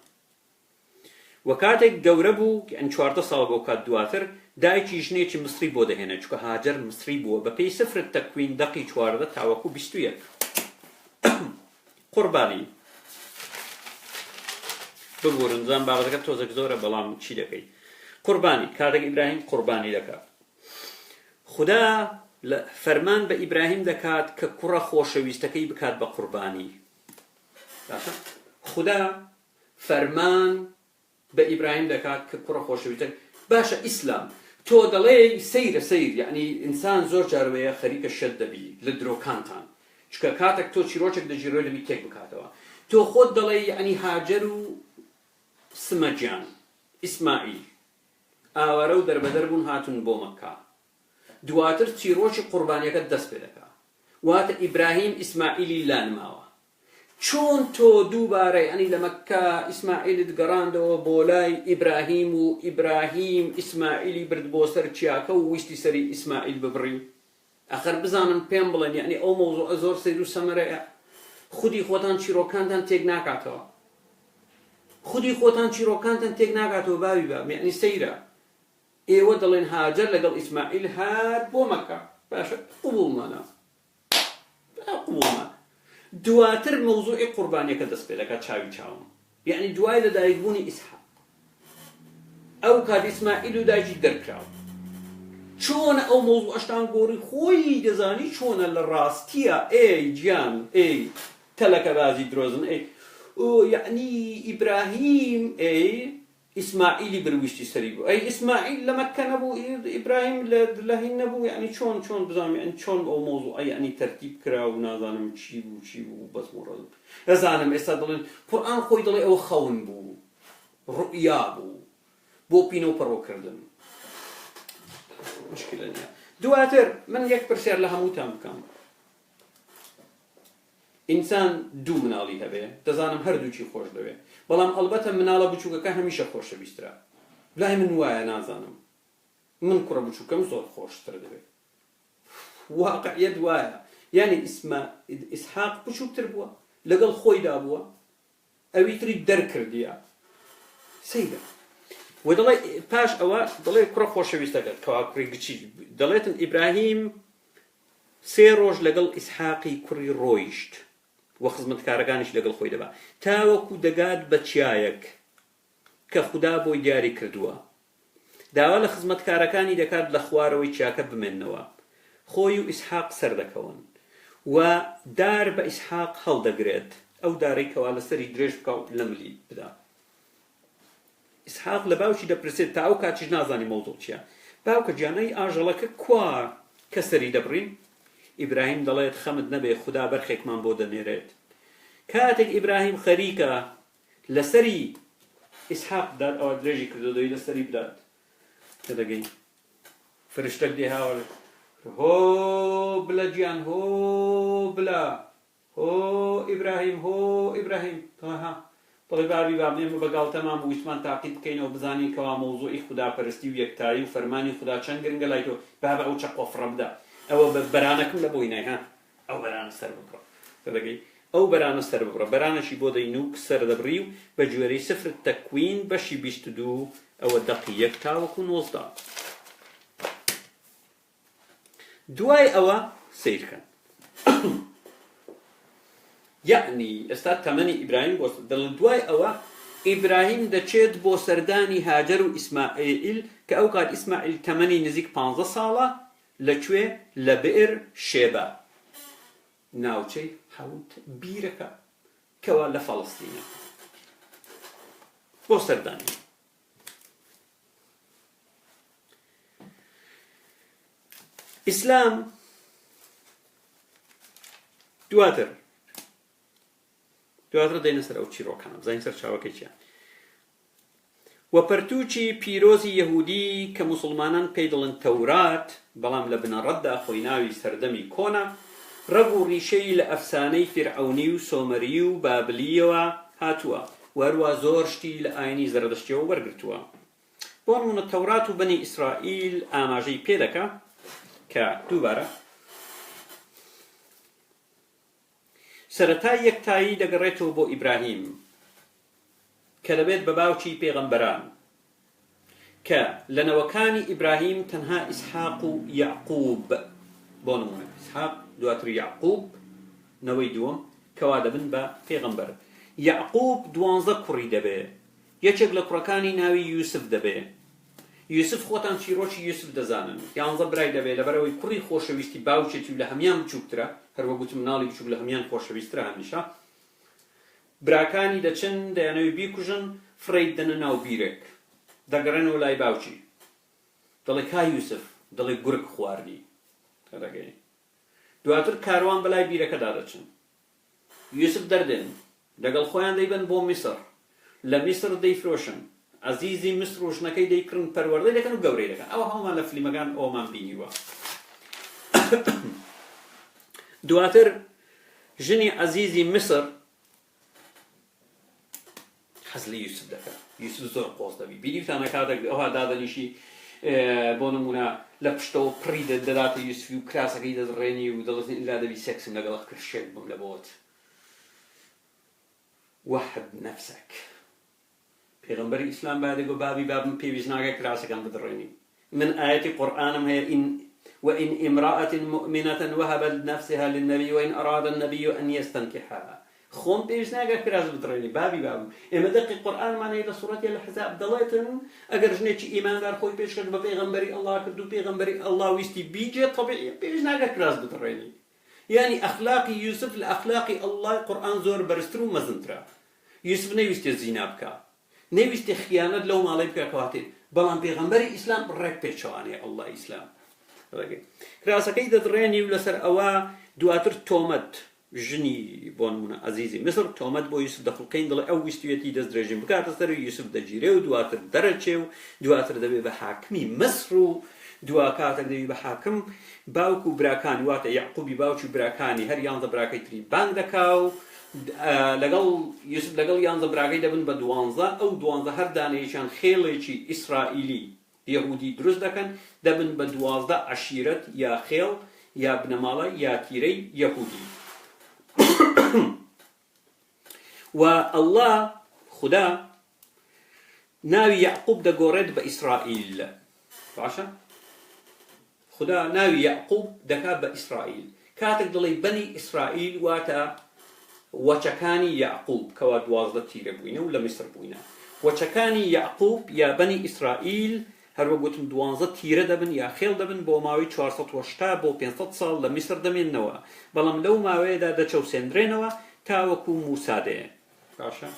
وە کاتێک گەورە بوو ئەن 14 ساڵ بۆ کات دواتر دایکی ژنێکی مسری بۆ دەهێنێت چکە هاجر مسری بووە بەپێی سفر تەکوین دەقی 14 تاوەکو 21 قوربانی ببورن زان بابەتەکە تۆزێک زۆرە بەڵام چی دەکەیت قوربانی کاتێک ئیبراهیم قوربانی دەکات خدا فەرمان بە ئیبراهیم دەکات کە کوڕە خۆشەویستەکەی بکات بە قوربانی خدا فەرمان بە ئیبراهیم دەکات کە کوڕە خۆشەویستە باشە ئیسلام تۆ دەڵێ سەیرە سەیر یعنی ئینسان زۆر جارەوەیە خەریکە شەد دەبی لە درۆکانتان چکە کاتێک تۆ چیرۆکێک دەگیرۆی دەبی تێک بکاتەوە تۆ خۆت دەڵێ یعنی هاجر و سمەجیان ئیسماعیل ئاوارە و دەربەدەر بوون هاتون بۆ مەککا دواتر چیرۆکی قوربانیەکە دەست پێ دەکات واتە ئیبراهیم ئیسماعیلی لانماوە چۆن تۆ دووبارە ئەنی لە مەککا ئیسماعیلت گەڕاندەوە بۆ لای ئیبراهیم و ئیبراهیم ئیسماعیلی برد بۆ سەر چیاکە و ویستی سەری ئیسماعیل ببڕی ئەخەر بزانن پێم بڵێن یعنی ئەو مەوزوعە زۆر سەیر و سەمەرەیە خودی خۆتان چیرۆکانتان تێک ناکاتەوە خودی خۆتان چیرۆکانتان تێک ناکاتەوە باوی بە یعنی سەیرە ئێوە دەڵێن هاجر لەگەڵ ئیسماعیل هات بۆ مەککا باشە قبوڵمانە قبوڵمان دواتر مەوزوعی قوربانیەکە دەست پێ دەکات چاوی چاوم یعنی دوای لەدایکبوونی ئیسحاق ئەو کات ئیسماعیل و دایکی دەرکراوە چۆن ئەو مەوزوعەشتان گۆڕی خۆی دەزانی چۆنە لە ڕاستیە ئێی گیان ئێی تەلەکە بازی درۆزن ئێی یعنی ئیبراهیم ئێی ئیسماعیلی برویشتی سەری بوو ئەی ئیسماعیل لە مەککە نەبوو ئیبراهیم لە هین نەبوو یعنی چۆن بزانم یعنی چۆن ئەو مەوزوعە یعنی تەرتیب کرا و نازانم چی بوو بەس مۆڕە نەزانم ئێستا دەڵێن قورئان خۆی دەڵێ ئەوە خەون بوو ڕؤیا بوو بۆ پینە و پەڕۆکردن مشکلە نییە دواتر من یەک پرسیار لە هەمووتان بکەم ئینسان دوو مناڵی هەبێ دەزانم هەردووچی خۆش دەوێ بەڵام ئەلبەتە مناڵە بچووکەکە هەمیشە خۆشەویسترا لای من وایە نازانم من کوڕە بچووکەم زۆر خۆشتر دەبێت واقعیەت وایە یعنی ئیسحاق بچووکتر بووە لەگەڵ خۆیدا بووە ئەوی تری دەرکردیە سەیرە و دەڵێ پاش ئەوە دەڵێ کوڕە خۆشەویستەکەت کەوا کوڕی گچی دەڵێتن ئیبراهیم 3 ڕۆژ لەگەڵ ئیسحاقی کوڕی ڕۆیشت و خزمەتکارەکانیش لەگەڵ خۆی دەبا تاوەکو دەگات بە چیایەک کە خوددا بۆی دیاری کردووە داوا لە خزمەتکارەکانی دەکات لە خوارەوەی چیاکە بمێننەوە خۆی و ئیسحاق سەردەکەون و دار بە ئیسحاق هەڵدەگرێت ئەو دارەی کەوا لەسەری درێژ بکەوت لە ملی بدا ئیسحاق لە باوکی دەپرسێت تا ئەو کاتیش نازانی مەوزوع چییە باوکە گیانەی ئاژەڵەکە کوا کە سەری دەبڕین ئیبراهیم دەڵێت خەمت نەبێ خوددا بەرخێکمان بۆ دەنێرێت کاتێک ئیبراهیم خەریکە لەسەری ئیسحاق بدات ئەوە درێژی کردو دەوی لەسەری بدات کە دەگەی فرشتەک دێ هاوڵ هۆ بلە گیان هۆ بلە هۆ ئیبراهیم هۆ ئیبراهیم تەها دەڵێ بابی بابنێمە بەگاڵتەمان بوو ویسمان تاقیت بکەینەوە بزانین کەوا مەوزوعی خوداپەرستی و یەکتایی و فەرمانی خوددا چەند گرنگە لای تۆ بابە ئەو چە قۆفڕە بدە ئەوە بەرانەکەم لە بۆی نای ها ئەو بەرانە سەر ببڕە دەگەی ئەو بەرانە سەر ببڕە بەرانەشی بۆ دەینوک سەر دەبڕی و بە گوێرەی سفر تەکوین بەشی 22 ئەوە دەقی 1 تاوەکو 19 دوای ئەوە سیرکەن. یعنی ئێستا تەمەنی ئیبراهیم بۆ دڵن دوای ئەوە ئیبراهیم دەچێت بۆ سەردانی هاجەر و ئیسماعیل کە ئەو کات ئیسماعیل تەمەنی نزیک 15 ساڵە لەکوێ لە بئر شێبە ناوچەی حەوت بیرەکە کەوا لە فەڵەستینە بۆ سەردانی. ئیسلام دواتر دێنە سەر ئەو چیرۆکانە بزانین سەر چاوەکەی چیان. و پەرتووچی پیرۆزی یەهودی کە موسڵمانان پێی دەڵێن تەورات بەڵام لە بنەڕەتدا خۆی ناوی سەردەمی کۆنا ڕەگ و ڕیشەی لە ئەفسانەی فیرعەونی و سۆمەری و بابلیەوە هاتووە و هەروە زۆر شتی لە ئاینی زەردەشتیەوە وەرگرتووە. بۆ نمونە تەورات و بەنی ئیسرائیل ئاماژەی پێ دەکا کە دووبارە سەرەتای یەکتایی دەگەڕێتەوە بۆ ئیبراهیم کە دەبێت بە باوکی پێغەمبەران کە لە نەوەکانی ئیبراهیم تەنها ئیسحاق و یعقوب بۆ نمونە ئیسحاق دواتر یعقوب نەوەی دووەم کەوا دەبن بە پێغەمبەر. یعقوب 12 کوڕی دەبێ یەکێک لە کوڕەکانی ناوی یوسف دەبێ. یوسف خۆتان چیرۆکی یوسف دەزانن 11 برای دەبێ لەبەرەوەی کوڕی خۆشەویستی باوکێتی و لە هەمیان بچووکترە هەروە گوتم مناڵی بچووک لە هەمیان خۆشەویسترە هەمیشە. براکانی دەچن دەیانەوەی بیکوژن فڕێی دەنە ناو بیرێک دەگەڕێنەوە لای باوکی دەڵێ کا یوسف دەڵێ گورگ خواردی دەگەی. دواتر کاروان بەلای بیرەکەدا دەچن یوسف دەردێن لەگەڵ خۆیان دەیبن بۆ میسر لە میسر دەیفرۆشن عەزیزی میسر و ژنەکەی دەیکردن پەروەردەی دەکەن و گەورەی دەکەن. ئەوە هەمومان لە فلیمەکان ئەومان بینیوە. دواتر ژنی عەزیزی میسر حەز لە یوسف دەکات. یوسف زۆر قۆز دەبی بینیتانە کاتێک ئەوها دادەنیشی بۆ نمونە لە پشتەوە پڕی دەداتە یوسفی و کراسەکەی دەدڕێنی و دەڵێت ئیلا دەبی سێکسم لەگەڵ کرد شێک بم لە بۆت. وحد نەفسەک پێغەمبەری ئیسلام بادێگۆ بابی بابم پێویست ناکات کراسەکان بدڕێنی. من ئاەتی قورئانم هەیە وإن امرأة مؤمنة وهبت نفسها للنبي وإن أراد النبي أن يستنكحها. خۆم پێویست ناکات کراس بدڕێنی بابی بابم. ئێمە دەقی قورئانمانەیە لە سوورەتی الأحزاب دەڵێتن ئەگەر ژنێکی ئیماندار خۆی پێشکرد بە پێغەمبەری ئەڵڵا کرد و پێغەمبەری ئەڵڵا ویستی بیجێ طەبیعیە پێویست ناکات کراس بدڕێنی. یعنی ئەخلاقی یوسف لە ئەخلاقی ئەڵڵای قورئان زۆر بەرزتر و مەزنترە. یوسف نەیویستێ زینا بکە نەیویستێ خیانەت لەو ماڵەی بکە کەواتێ بەڵام پێغەمبەری ئیسلام ڕێک پێچەوانێ ئەڵڵای ئیسلام کراسەکەی دەدڕێنی و لەسەر ئەوە دواتر تۆمەت ژنی بۆ نمونە عەزیزی میسر تۆمەت بۆ یوسف دەخڵکەین دڵێ ئەو ویستوێتی دەست درێژین بکاتە سەر یوسف دەگیرێ و دواتر دەرەچێ و دواتر دەبێ بە حاکمی مەسر و دوا کاتێک دەبێ بە حاکم باوک و براکانی واتە یعقوبی باوکی و براکانی هەر 11 براکەی تری بانگ دەکا و لەگەڵ یوسف لەگەڵ 11 براکەی دەبن بە 12 ئەو 12 هەر دانەیەکیان خێڵێکی ئیسرائیلی یەهودی دروست دەکەن دەبن بە 12 عەشیرەت یا خێڵ یا بنەماڵە یا تیرەی یەهودی. و الله خدا ناوی یعقوب دەگۆڕێت بە ئیسرائیل باشە خدا ناوی یعقوب دەکات بە ئیسرائیل کاتێک دڵێ بەنی ئیسرائیل واتە وەچەکانی یعقوب کەوا 12 تیرە بووینە و لە میسر بووینە. وەچەکانی یعقوب یا بەنی ئیسرائیل هەروە گوتم 12 تیرە دەبن یا خێڵ دەبن بۆ ماوەی 480 بۆ 500 ساڵ لە میسر دەمێننەوە بەڵام لەو ماوەیەدا دەچەوسێنرێنەوە تاوەکو موسا دێ. باشە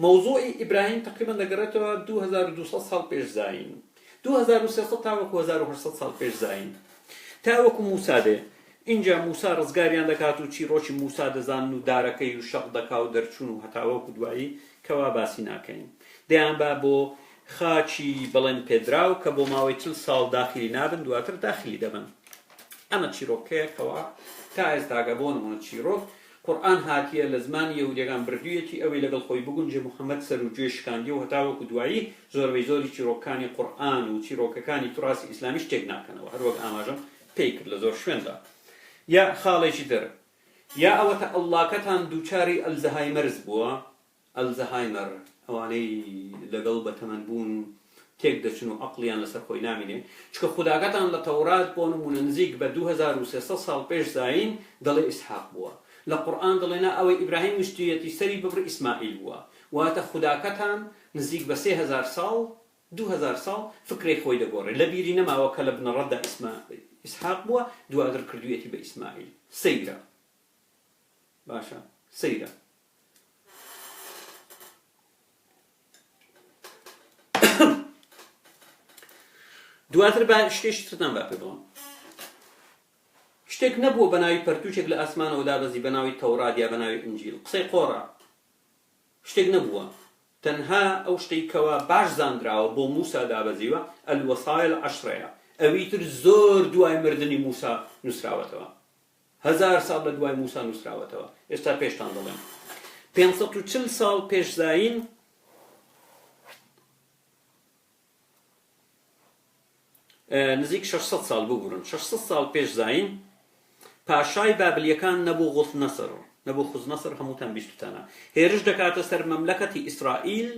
مەوزوعی ئیبراهیم تقریبا دەگەڕێتەوە 2200 ساڵ پێش زاین 2300 تاوەکو 1800 ساڵ پێش زاین تاوەکو موسا دێ. اینجا موسا ڕزگاریان دەکات و چیرۆکی موسا دەزانن و دارەکەی و شەق دەکا و دەرچوون و هەتاوەکو دوایی کەوا باسی ناکەین. دەیان با بۆ خاچی بەڵێن پێدراو کە بۆ ماوەی 40 ساڵ داخلی نابن دواتر داخلی دەبن. ئەمە چیرۆکەیەکەوە تا ئێستاگە بۆ نمونە چیرۆک قورئان هاتیە لە زمانی یەهودیەکان بردوویەتی ئەوەی لەگەڵ خۆی بگونجێ محەممەد سەر و گوێ شکاندی و هەتاوەکو دوایی زۆربەی زۆری چیرۆکانی قورئان و چیرۆکەکانی توراسی ئیسلامی شتێک ناکەنەوە هەروەک ئاماژەم پێی کرد لە زۆر شوێندا. یا خاڵێکی تر یا ئەوەتە ئەڵڵاکەتان دووچاری ئەلزەهایمەرز بووە ئەلزەهایمەر ئەوانەی لەگەڵ بەتەمەن بوون تێک دەچن و عەقڵیان لەسەر خۆی نامێنێ چکە خوداکەتان لە تەورات بۆ نمونە نزیک بە 2300 ساڵ پێش زاین دەڵێ ئیسحاق بووە لە قورئان دەڵێنا ئەوەی ئیبراهیم وشتویەتی سەری ببڕ ئیسماعیل بووە واتە خوداکەتان نزیک بە 3000 ساڵ 2000 ساڵ فکرێک خۆی دەگۆڕێ لە بیری نەماوە کە لە بنەڕەتدا ئیسحاق بووە دوادر کردوێتی بە ئیسماعیل سەیرە باشە سەیرە دواتر بە شتێکی ترتان با پێ بڵێم شتێک نەبووە بە ناوی پەرتوچێک لە ئاسمانەوە دابەزی بە ناوی تەورات یا بە ناوی ئینجیل قسەی قۆڕە شتێک نەبووە تەنها ئەو شتەی کەوا باش زانراوە بۆ موسا دابەزیوە ئەلوەسایل عەشرەیە ئەوی تر زۆر دوای مردنی موسا نووسراوەتەوە 1000 ساڵ لە دوای موسا نووسراوەتەوە ئێستا پێشتان دەڵێم 540 ساڵ پێش زاین نزیک 600 ساڵ ببورن 600 ساڵ پێش زاین پاشای بابلیەکان نەبوو غوثنەسر نەبوو خوزنەسر هەمووتان بیستوتانە هێرش دەکاتە سەر مەملەکەتی ئیسرائیل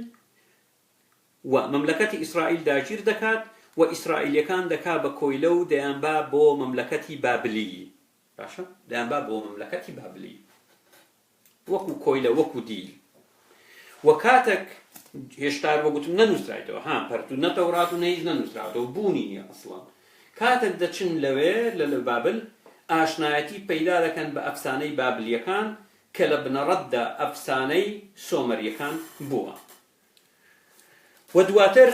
و مەملەکەتی ئیسرائیل داگیر دەکات و ئیسرائیلیەکان دەکا بە کۆیلە و دەیانبا بۆ مەملەکەتی بابلی باشە دەیانبا بۆ مەملەکەتی بابلی وەکو کۆیلە وەکو دیل و کاتێک هێشتا وەگوتم نەنووسرایتەوە پەرتو نەتەورات و نەهیچ نەنووسراوەتەوە بوونی نییە ئەسڵان کاتێک دەچن لەوێ لە بابل ئاشنایەتی پەیدا دەکەن بە ئەفسانەی بابلیەکان کە لە بنەڕەتدا ئەفسانەی سۆمەریەکان بووە و دواتر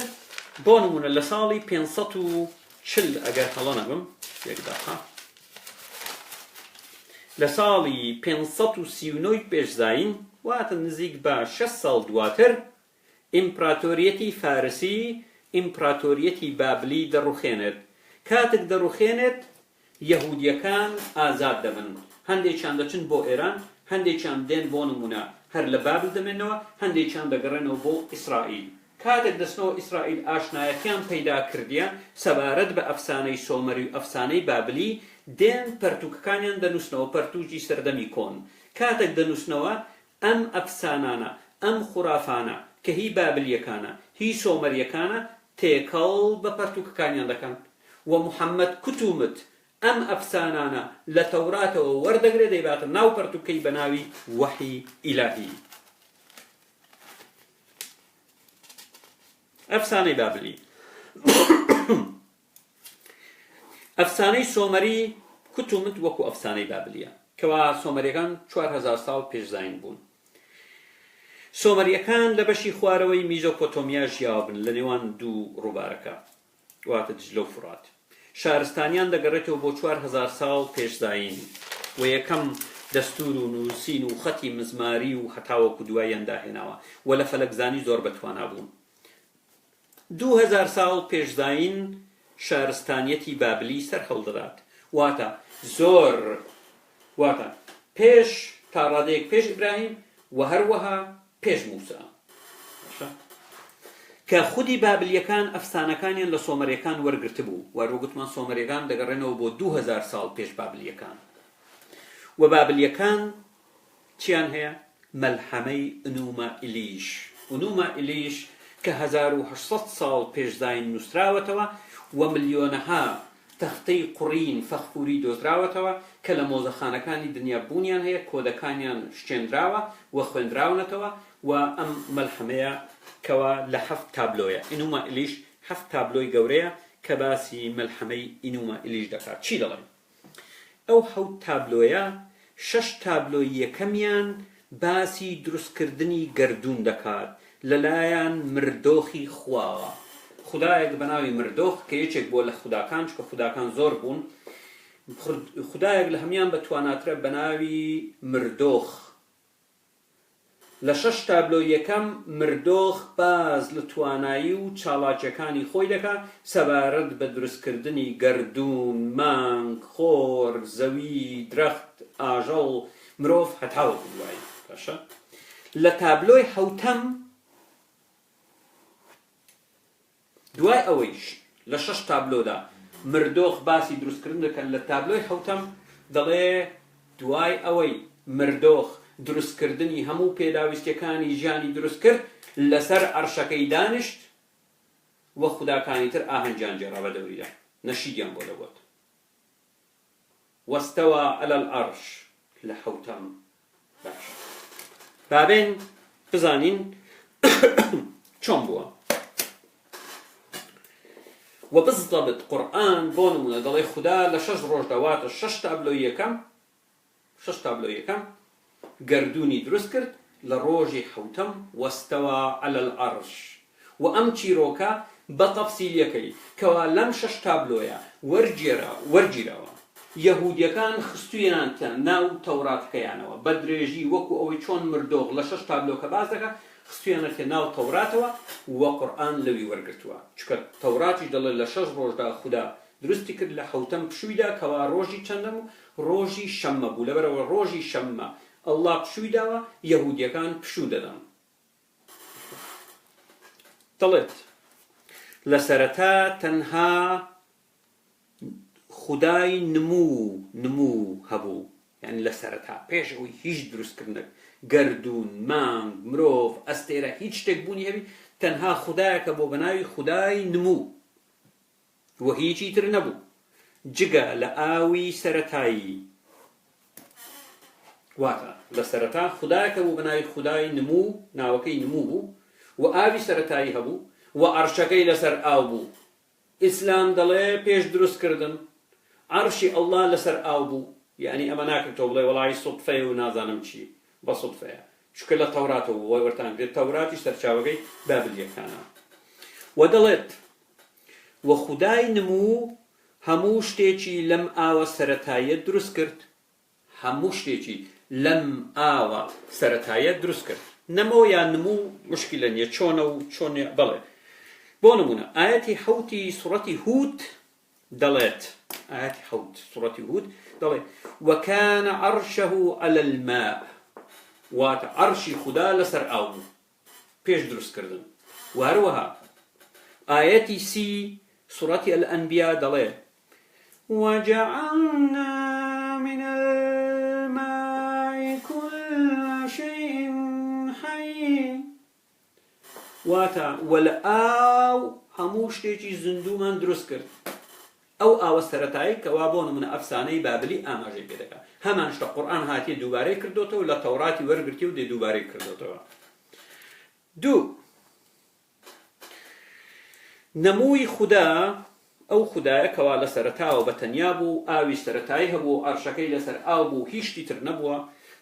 بۆ نمونە لە ساڵی 540 ئەگەر هەڵە نەبم یەکداخە لە ساڵی 539 پێش زاین واتە نزیک بە 6 ساڵ دواتر ئیمپراتۆریەتی فارسی ئیمپراتۆریەتی بابلی دەڕوخێنێت کاتێک دەڕوخێنێت یەهودیەکان ئازاد دەبن هەندێکیان دەچن بۆ ئێران هەندێکیان دێن بۆ نمونە هەر لە بابل دەمێنەوە هەندێکیان دەگەڕێنەوە بۆ ئیسرائیل کاتێک دەستنەوە ئیسرائیل ئاشنایەتیان پەیدا کردیە سەبارەت بە ئەفسانەی سۆمەری و ئەفسانەی بابلی دێن پەرتووکەکانیان دەنووسنەوە پەرتووکی سەردەمی کۆن کاتێک دەنووسنەوە ئەم ئەفسانانە ئەم خوڕافانە کە هی بابلیەکانە هی سۆمەریەکانە تێکەڵ بە پەرتووکەکانیان دەکەن و محەممەد کوتومت ئەم ئەفسانانە لە تەوراتەوە وەردەگرێ دەیباتە ناو پەرتووکەی بە ناوی وەحی ئیلاهی ئەفسانەی بابلی ئەفسانەی سۆمەری کوتومت وەکو ئەفسانەی بابلیە کەوا سۆمەریەکان 4000 ساڵ پێش زاین بوون سۆمەریەکان لە بەشی خوارەوەی میزۆپۆتۆمیا ژیاوبن لە نێوان دوو ڕووبارەکە واتە دجلە و فرات شارستانیان دەگەڕێتەوە بۆ 4000 ساڵ پێش زاین و یەکەم دەستور و نووسین و خەتی مزماری و هەتاوەکو دواییان داهێناوە و لە فەلەکزانی زۆر بەتوانا بوون 2000 ساڵ پێش زاین شارستانیەتی بابلی سەر هەڵدەدات واتە زۆر واتە پێش تا ڕادەیەک پێش ئیبراهیم و هەروەها پێش موسا کە خودی بابلیەکان ئەفسانەکانیان لە سۆمەریەکان وەرگرت بوو وەرگوتمان سۆمەریەکان دەگەڕێنەوە بۆ 2000 ساڵ پێش بابلیەکان و بابلیەکان چیان هەیە مەلحەمەی ئنومە ئیلیش ئنومە ئیلیش کە 1800 ساڵ پێش زاین نووسراوەتەوە و ملیۆنەها تەختەی قوڕین فەخفوری دۆزراوەتەوە کە لە مۆزەخانەکانی دنیا بوونیان هەیە کۆدەکانیان شتێنراوە و خوێندراونەتەوە و ئەم مەلحەمەیە کەوا لە 7 تابلۆیە ئینومە ئیلیش 7 تابلۆی گەورەیە کە باسی مەلحەمەی ئینومە ئیلیش دەکات چی دەڵێن ئەو 7 تابلۆیە 6 تابلۆی یەکەمیان باسی دروستکردنی گەردوون دەکات لەلایەن مردۆخی خواوە خدایەک بە ناوی مردۆخ کە یەکێک بۆ لە خوداکان چکە خوداکان زۆر بوون خدایەک لە هەمیان بەتواناترە بە ناوی مردۆخ لە 6 تابلۆ یەکەم مردۆخ باز لە توانایی و چالاکیەکانی خۆی دەکات سەبارەت بە دروستکردنی گەردوون مانگ خۆر زەوی درەخت ئاژەڵ مرۆڤ هەتاوەکو دوایی باشە لە تابلۆی حەوتەم دوای ئەوەیش لە 6 تابلۆدا مردۆخ باسی دروستکردن دەکەن لە تابلۆی حەوتەم دەڵێ دوای ئەوەی مردۆخ دروستکردنی هەموو پێداویستیەکانی ژیانی دروست کرد لەسەر عەرشەکەی دانیشت وە خوداکانی تر ئاهەنگیان جێڕا بە دەوریدا نەشیدیان بۆ دەگوت. واستوى على العرش لحوتم باش بابين بزانين چۆن بووە وبالضبط قورآن بۆ نمونە دەڵێ خوددا لە 6 ڕۆژ دەواتە 6 تابلۆ یەکەم گەردوونی دروست کرد لە ڕۆژی حوتەم واستوى على العرش و ئەم چیرۆکە بە تەفسیلیەکەی کەوا لەم 6 تابلۆیە وەرگیراوە یەهودیەکان خستویانتە ناو تەوراتەکەیانەوە بە درێژی وەکو ئەوەی چۆن مردۆغ لە 6 تابلۆکە باز دەکە خستویانەتە ناو تەوراتەوە و قورآن لەوی وەرگرتووە چکە تەوراتیش دەڵێت لە 6 ڕۆژدا خوددا دروستی کرد لە حوتەم پشوویدا کەوا ڕۆژی چەندەم ڕۆژی شەممە بوو لەبەرەوە ڕۆژی شەممە ئەڵڵا پشوویداوە یەهودیەکان پشوو دەدەن دەڵێت لە سەرەتا تەنها خودای نموو هەبوو یعنی لە سەرەتا پێش ئەوەی هیچ دروستکردنێک گەردوون مانگ مرۆڤ ئەستێرە هیچ شتێک بوونی هەبی تەنها خودایەکە بۆ بەناوی خودای نموو و هیچی تر نەبوو جگە لە ئاوی سەرەتایی واتە لە سەرەتا خودایەکە بۆ بەناوی خودای نموو ناوەکەی نموو بوو و ئاوی سەرەتایی هەبوو و عەرشەکەی لەسەر ئاو بوو ئیسلام دەڵێ پێش دروستکردن عەرشی ئەڵڵا لەسەر ئاو بوو یعنی ئەمە ناکرێت تۆ بڵێ وەڵای سوتفەیە و نازانم چی بە سوتفەیە چکە لە تەوراتەوە وای وەرتان کرێت تەوراتی سەرچاوەکەی بابلیەکانە و دەڵێت و خودای نموو هەموو شتێکی لەم ئاوە سەرەتایە دروست کرد هەموو شتێکی لەم ئاوە سەرەتایە دروست کرد نەمەوە یان نموو مشکلە نییە چۆنە و چۆن بەڵێ بۆ نمونە ئاەتی حەوتی سوڕەتی هود دەڵێت ئاەتی حەوت سوڕەتی هود دەڵێت وەکانە عەرشەه عەلە الماء واتە عەرشی خوددا لەسەر ئاو بوو پێش دروستکردن و هەروەها ئاەتی سی سوڕەتی ئەلئەنبیا دەڵێت وجعلنا من الماء كل شيء حي واتە وەلە ئاو هەموو شتێکی زیندوومان دروست کرد ئەو ئاوە سەرەتایی کەوا بۆ نمونە ئەفسانەی بابلی ئاماژەی پێ دەکات هەمان شتە قورئان هاتیە دووبارەی کردوتەوە لە تەوراتی وەرگرتی و دێ دووبارەی کردوتەوە دوو نەمووی خوددا ئەو خودایە کەوا لە سەرەتاوە بەتەنیا بوو ئاوی سەرەتایی هەبوو عەرشەکەی لەسەر ئاو بوو هیچ شتی تر نەبووە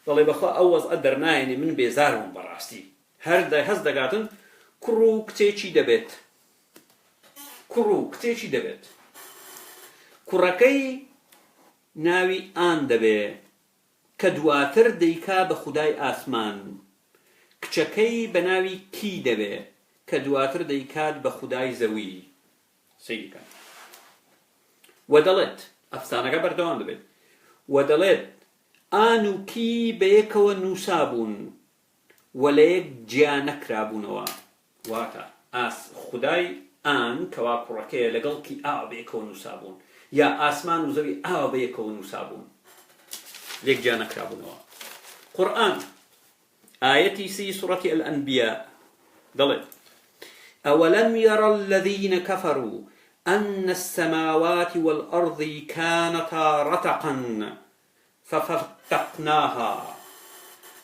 دەڵێ بەخوا ئەو وەزعە دەرنایەنێ من بێزارم بەڕاستی هەر هەست دەگاتن کوڕ و کچێکی دەبێت کوڕەکەی ناوی ئان دەبێ کە دواتر دەیکا بە خودای ئاسمان کچەکەی بە ناوی کی دەبێ کە دواتر دەیکات بە خودای زەوی سەیدەکان و دەڵێت ئەفسانەکە بەردەوام دەبێت و دەڵێت ئان و کی بەیەکەوە نووسابوون و لە یەک جیا نەکرابوونەوە واتە خودای ئان کەوا کوڕەکەیە لەگەڵ کی ئاوا بەیەکەوە نووسابوون یا ئاسمان و زەوی ئاوا بەیەکەوە نووسابوون لێک جیا نەکرابوونەوە قورئان ئاەتی سی سوڕەتی ئەلئەنبیا دەڵێت أولم ير الذين كفروا أن السماوات والأرض كانتا رتقا ففتقناها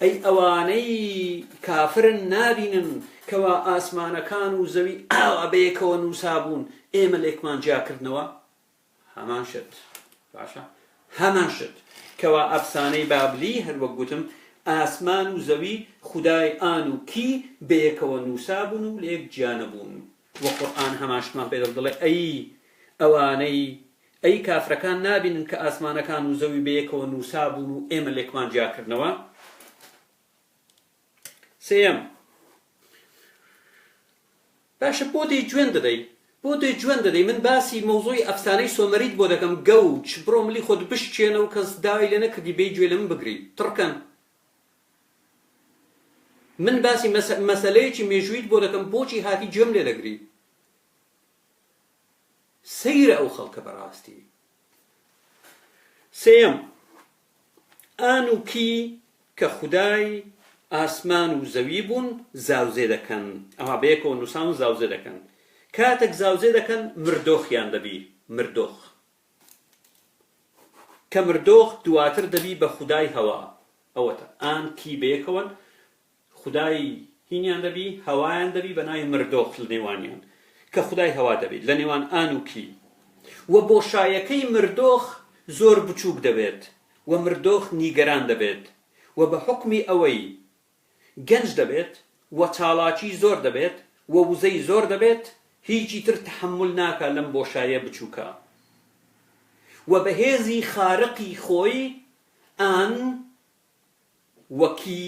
أي أواني كافر نابين كوا آسمان كانوا زوي أبيك ونوسابون إيه ملك جاكر نوا همان شد باشا همان شد كوا أفساني بابلي هل وقتم آسمان و زەوی خودای ئان و کی بەیەکەوە نووسابوون و لە یەک جیانەبوون و قورئان هەماشتمان پێ دەڵێ ئەی ئەوانەی ئەی کافرەکان نابینن کە ئاسمانەکان و زەوی بەیەکەوە نووسابوون و ئێمە لێکمان جیاکردنەوە سێەم باشە بۆ دەی جوێن دەدەی من باسی مەوزوعی ئەفسانەی سۆمەریت بۆ دەکەم گەوچ بڕۆ ملی خۆت بشکێنە و کەس داوای لێ نەکردی بێی گوێ لە من بگری تڕکەن من باسی مەسەلەیەکی مێژوویت بۆ دەکەم بۆچی هاتی گوێم لێ دەگری سەیرە ئەو خەڵکە بەڕاستی سێەم ئان و کی کە خودای ئاسمان و زەوی بوون زاوزێ دەکەن ئەوە بەیەکەوە نووسان و زاوزێ دەکەن کاتێک زاوزێ دەکەن مردۆخیان دەبی مردۆخ کە مردۆخ دواتر دەبی بە خودای هەوا ئەوەتە ئان کی بەیەکەوەن خودای هینیان دەبی هەوایان دەبی بە ناوی مردۆخ لە نێوانیان کە خودای هەوا دەبێت لە نێوان ئان و کی و بۆشایەکەی مردۆخ زۆر بچووک دەبێت و مردۆخ نیگەران دەبێت و بە حکمی ئەوەی گەنج دەبێت و چاڵاکی زۆر دەبێت و وزەی زۆر دەبێت هیچی تر تحمل ناکە لەم بۆشایە بچووکە و بەهێزی خارقی خۆی ئان وەکی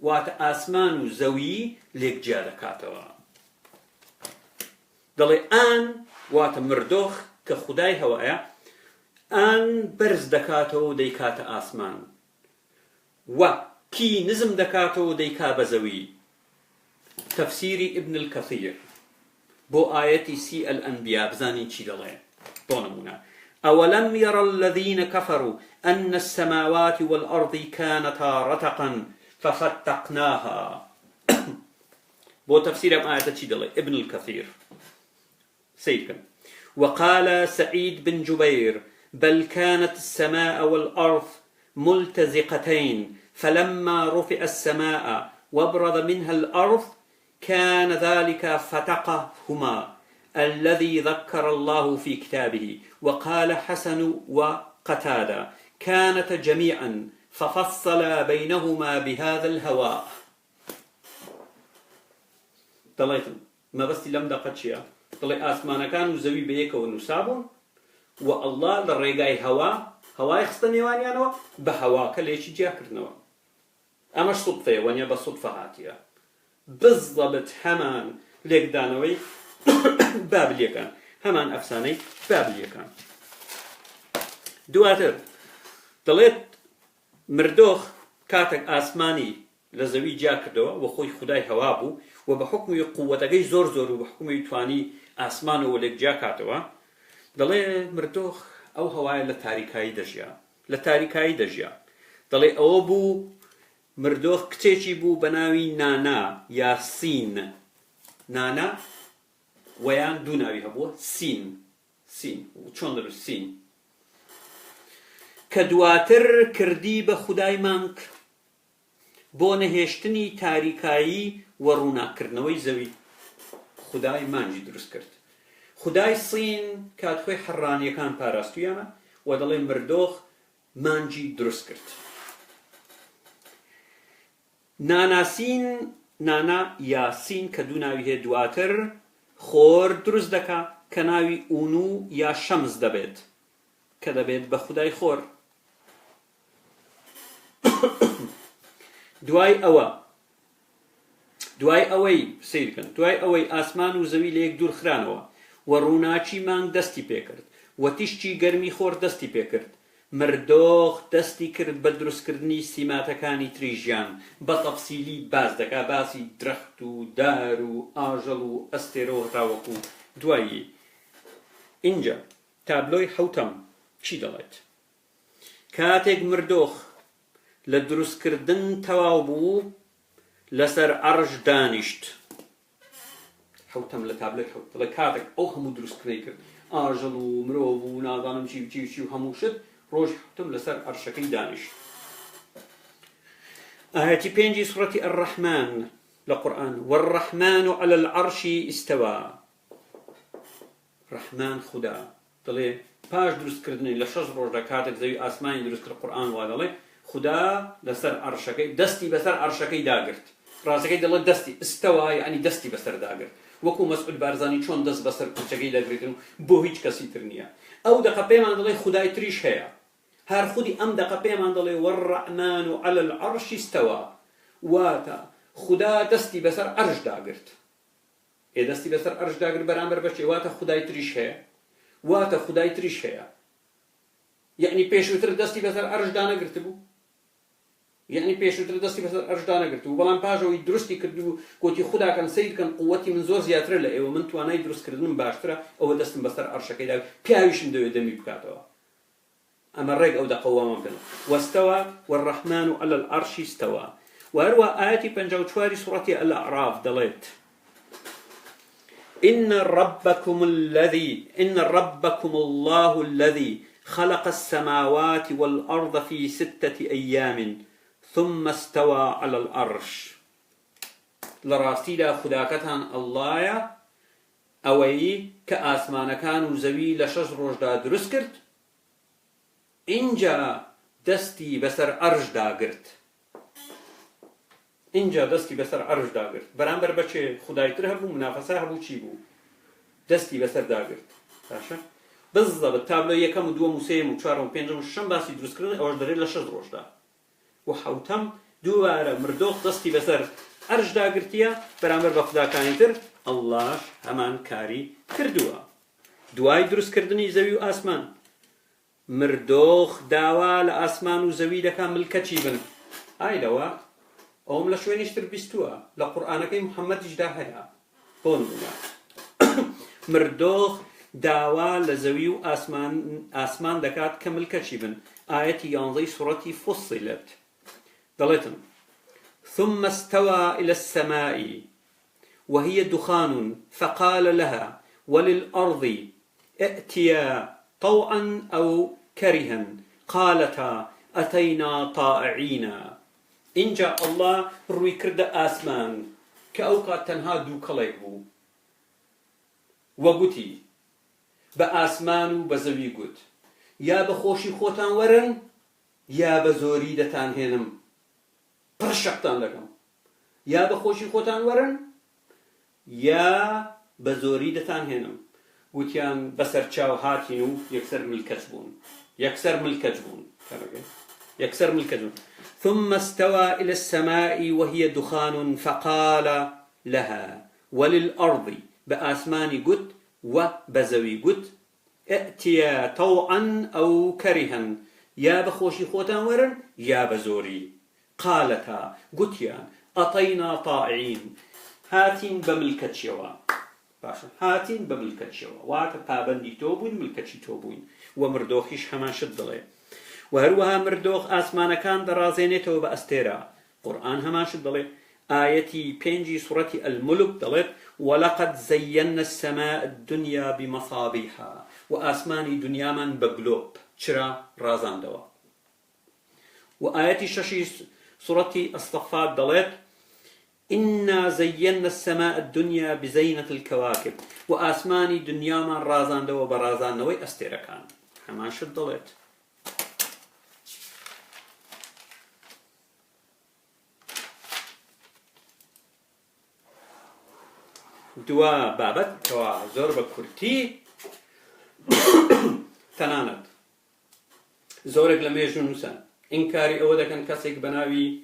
واتە ئاسمان و زەوی لێکجیا دەکاتەوە دەڵێ ئان واتە مردۆخ کە خودای هەوایە ئان بەرز دەکاتەوە و دەیکاتە ئاسمان و کی نزم دەکاتەوە و دەیکا بە زەوی تەفسیری ئیبن الکەثیر بۆ ئایەتی سی الأنبیا بزانین چی دەڵێ بۆ نمونە أولم ير الذين كفروا أن السماوات والأرض كانتا رتقا ففتقناها بو تفسير آية تشيدلي ابن الكثير سيدكم وقال سعيد بن جبير بل كانت السماء والأرض ملتزقتين فلما رفع السماء وابرز منها الأرض كان ذلك فتقهما الذي ذكر الله في كتابه وقال حسن وقتادة كانت جميعا ففصل بينهما بهذا الهواء دڵێتم مەبەستی لەم دەقەت چییە دڵێ ئاسمانەکان و زەوی بەیەکەوە نووسابوون و ئەڵڵا لە ڕێگای هەوای خستە نێوانیانەوە بە هەواکە لێکی جیاکردنەوە ئەمەش سوتفەیە وەنیە بە سوتفە هاتیە بزڵەبت هەمان لێکدانەوەی بابلیەکان هەمان ئەفسانەی بابلیەکان دواتر دەڵێت مردۆخ کاتێک ئاسمانی لە زەوی جیا کردەوە و خۆی خودای هەوا بوو و بە حکمی قووەتەکەی زۆر زۆر و بە حکمی توانی ئاسمانەوە لێکجیا کاتەوە دەڵێ مردۆخ ئەو هەوایە لە تاریکایی دەژیا دەڵێ ئەوە بوو مردۆخ کچێکی بوو بە ناوی نانا یا سین نانا ویان دوو ناوی هەبووە سین چۆن دەبێت سین کە دواتر کردی بە خودای مانگ بۆ نەهێشتنی تاریکایی و ڕووناکردنەوەی زەوی خودای مانجی دروست کرد خودای سین کات خۆی حەڕانیەکان پاراستویانە و دەڵێ مردۆخ مانجی دروست کرد ناناسین نانا یاسین کە دوو ناوی هەیە دواتر خۆر دروست دەکا کە ناوی ئونو یا شەمز دەبێت کە دەبێت بە خودای خۆر دوای ئەوەی ئاسمان و زەوی لە یەک دوور خرانەوە و ڕووناچی مانگ دەستی پێکرد و تیشتی گەرمی خۆر دەستی پێکرد مردۆخ دەستی کرد بە دروستکردنی سیماتەکانی تری ژیان بە تەفسیلی باز دەکا باسی درەخت و دار و ئاژەڵ و ئەستێرە و ڕاوەکو دوایی اینجا تابلۆی حەوتەم چی دەڵێت کاتێک مردۆخ لە دروستکردن تەواو بوو لەسەر عەرش دانیشت حەوتەم لە تابلۆی حەوت دەڵێ کاتێک ئەو هەموو دروستکردنەی کرد ئاژەڵ و مرۆڤ و نازانم چی و هەموو شت ڕۆژ حەوتەم لەسەر عەرشەکەی دانیشت آية 5 سورة الرحمن لقرآن والرحمن على العرش استوى رحمن خدا دڵێ پاش دروستکردنی لە 6 ڕۆژدا کاتێک زەوی ئاسمانی دروست کرد قورئان وا دەڵێ خدا لەسەر عەرشەکەی دەستی بەسەر عەرشەکەی داگرت ڕاستەکەی دەڵێ دەستی استەوا یعنی دەستی بەسەر داگرت وەکو مەسعود بارزانی چۆن دەست بەسەر کوچەکەی دەگرێتن بۆ هیچ کەسی تر نییە ئەو دەقە پێمان دەڵێ خودای تریش هەیە هەر خودی ئەم دەقە پێمان دەڵێ والرحمن على العرش استوى واتە خدا دەستی بەسەر عەرش داگرت دەستی بەسەر عەرش داگرت بەرامبەر بە چێ واتە خودای تریش هەیە واتە خودای تریش هەیە یعنی پێشووتر دەستی بەسەر عەرش دانەگرت بوو یعنی پێشووتر دەستی بەسەر عەرش دانەگرت بوو بەڵام پاشەوەی دروستی کرد و گوتی خوداکەن سەیرکەن قووەتی من زۆر زیاترە لە ئێوە من توانای دروستکردنم باشترە ئەوە دەستم بەسەر عەرشەکەی دا پیاویشم دەوێت دەمی بکاتەوە ئەمە ڕێک ئەو دەقەوەمان بن واستوى والرحمن على العرش استوى وهروە ئاەتی 54 سوڕەتی الأعراف دەڵێت إن ربكم الله الذي خلق السماوات والأرض في 6 أيام ثم استوى على العرش. لراستي لا خداكتان الله أوي كآسمان كانوا زوي لشجر دا درس كرت إنجا دستي بسر عرش دا قرت اینجا دستی بسر عرش داگرت برانبر بچه خدایتر هبو منافسه هبو چی بو دستی بسر داگرت باشه بالضبط تابلو یکم و دوم و سیم و چهارم و پنجم و ششم باسی دروست کردن اوش داره لشش روش دا و حوتم دوباره مردوخ دستی بسر عرش داگرتیه برانبر بخدا کانیتر الله همان کاری کردوه دوای دروست کردنی زوی و آسمان مردوخ داوا لآسمان و زوی دکا ملکچی بن آی لوا ئەوم لە شوێنیشتر بیستووە لە قورئانەکەی محەممەدیش دا هەیە بۆ نمونە مردۆخ داوا لە زەوی و ئاسمان دەکات کە ملکەچی بن ئاەتی 11 سوڕەتی فصلت دەڵێتن ثم استوى إلى السماء وهي دخان فقال لها وللأرض ائتيا طوعا أو كرها قالتا أتينا طائعين. اینجا الله ڕووی کردە ئاسمان کە ئەو قات تەنها دوو کەڵێک بوو وەگوتی بە ئاسمان و بە زەوی گوت یا بە خۆشی خۆتان وەرن یا بە زۆری دەتانهێنم پڕ شەقتان دەکەم یا بە خۆشی خۆتان وەرن یا بە زۆری دەتانهێنم وتیان بەسەر چاو هاتین و یەکسەر ملکەچ بوون ثم استوى إلى السماء وهي دخان فقال لها وللأرض بآسمان قد وبزوي قد ائتيا طوعا أو كرها يا بخوشي خوتان ورن يا بزوري قالتا قتيان أطينا طائعين هاتين بملكتشوا باشا هاتين بملكتشوا واتا پابندي توبون ملكتشي توبون ومردوخيش همان شدلي وهروها مردوخ آسمانكان درازينيتو بأستيرا قرآن همان شدلي آيتي بينجي سورة الملك دلت ولقد زينا السماء الدنيا بمصابيح وآسماني دنيا من بقلوب شرا رازان دوا وآيتي ششي سورة الصفات دلت إنا زينا السماء الدنيا بزينة الكواكب وآسماني دنيا من رازان دوا برازان نوي أستيرا كان همان شدلت دوا بابت كوا زور بكورتي تنانت زورك لميجو نوسان إنكاري أودا كان كسيك بناوي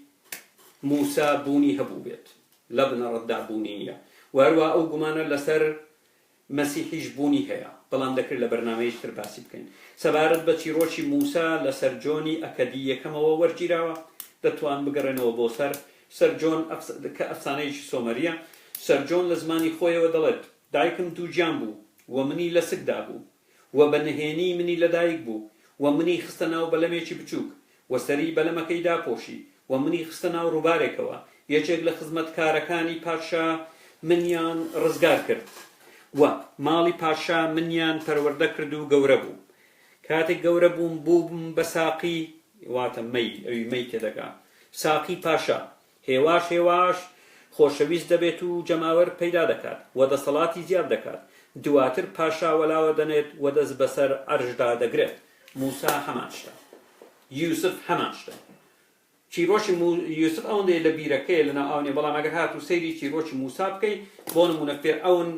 موسى بوني هبوبيت لبنا ردع بونية وهروا أو قمانا لسر مسيحيش بوني هيا بلان ذكر لبرنامج ترباسي بكين سبارت بچي روشي موسى لسر جوني أكادية كما وورجيراوا دتوان بقرنو بو سر جون كأفسانيش سومريا سرجون لزماني خويا ودلت دايكم دو جامبو ومني لسكدابو وبنهيني مني لدايك بو ومني خستناو بلميشي بچوك وسري بلمكي دا پوشي ومني خستناو روباركوا يچيك لخزمت كاركاني پاشا منيان رزگار کرد ومالي پاشا منيان پرورده کردو گوربو كاتك گوربون بوبم بساقي واتا مي اوي مي تدقا ساقي پاشا هواش خۆشەویست دەبێت و جەماوەر پەیدا دەکات و دەسەڵاتی زیاد دەکات دواتر پاشا وەلاوە دەنێت و دەست بەسەر ئەرشدا دەگرێت موسا هەمان شتە یوسف هەمان شتە چیرۆکی یوسف ئەوەندەیە لە بیرەکەیە لەناو ئەوانێ بەڵام ئەگەر هات و سەیری چیرۆکی موسا بکەیت بۆ نمونە فێرعەون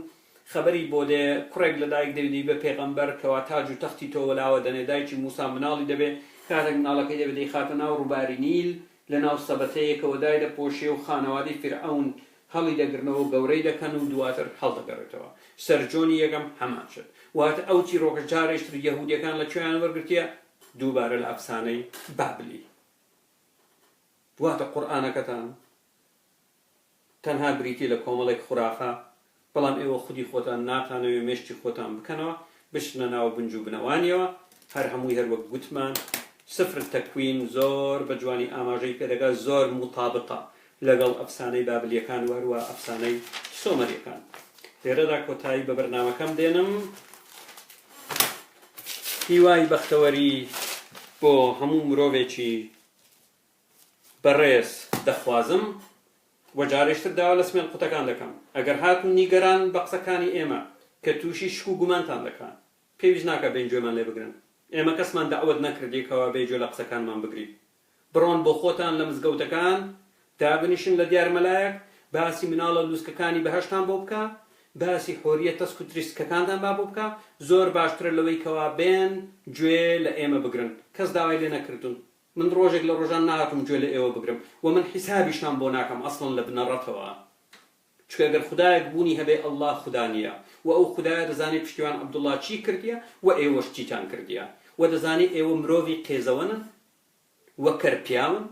خەبەری بۆ دێ کوڕێک لەدایک دەبێت بە پێغەمبەر کەوا تاج و تەختی تۆ وەلاوە دەنێت دایکی موسا مناڵی دەبێت کاتێک مناڵەکەی دەبێت دەیخاتە ناو ڕووباری نیل لەناو سەبەتەیەکەوە دای دەپۆشێ و خانەوادەی فێرعەون هەڵی دەگرنەوە گەورەی دەکەن و دواتر هەڵدەگەڕێتەوە سەرجۆنی یەکەم هەمان شت واتە ئەو چیرۆکە جارێشتر یەهودیەکان لە کوێیان وەرگرتیە دووبارە لە ئەفسانەی بابلی واتە قورئانەکەتان تەنها بریتی لە کۆمەڵێک خوراخە بەڵام ئێوە خودی خۆتان ناتانەوێ مێشتی خۆتان بکەنەوە بشنە ناو بنج و بنەوانیەوە هەر هەمووی هەروەک گوتمان سفر تەکوین زۆر بە جوانی ئاماژەی پێدەگا زۆر مطابقە لەگەڵ ئەفسانەی بابلیەکان و هەروە ئەفسانەی سۆمەریەکان لێرەدا کۆتایی بە بەرنامەکەم دێنم. هیوای بەختەوەری بۆ هەموو مرۆڤێکی بەڕێز دەخوازم وە جارێشتر داوا لە سمێن قوتەکان دەکەم. ئەگەر هاتون نیگەران بە قسەکانی ئێمە کە تووشی شک و گومانتان دەکەن، پێویست ناکە بێن گوێمان لێ بگرن. ئێمە کەسمان دەعوەت نەکردێکەوە بێ گوێ لە قسەکانمان بگریت. بڕۆن بۆ خۆتان لە مزگەوتەکان، دابنیشن لە دیار مەلایەک، باسی مناڵە لووسکەکانی بەهەشتان بۆ بکە، باسی حۆریە تەسک و تریسکەکانتان با بۆ بکە. زۆر باشترە لەوەی کەوا بێن گوێ لە ئێمە بگرن. کەس داوای لێ نەکردون. من ڕۆژێک لە ڕۆژان نهاتم گوێ لە ئێوە بگرم و من حیسابیشان بۆ ناکەم ئەسڵن لە بنەڕەتەوە. چکە ئەگەر خودایەک بوونی هەبێ ئەڵڵا خوددا نییە و ئەو خودایە دەزانێت پشتیوان عەبدوڵڵا چی کردیە و ئێوەش چیتان کردیە و دەزانێت ئێوە مرۆڤی قێزەوەنن و کەرپیاون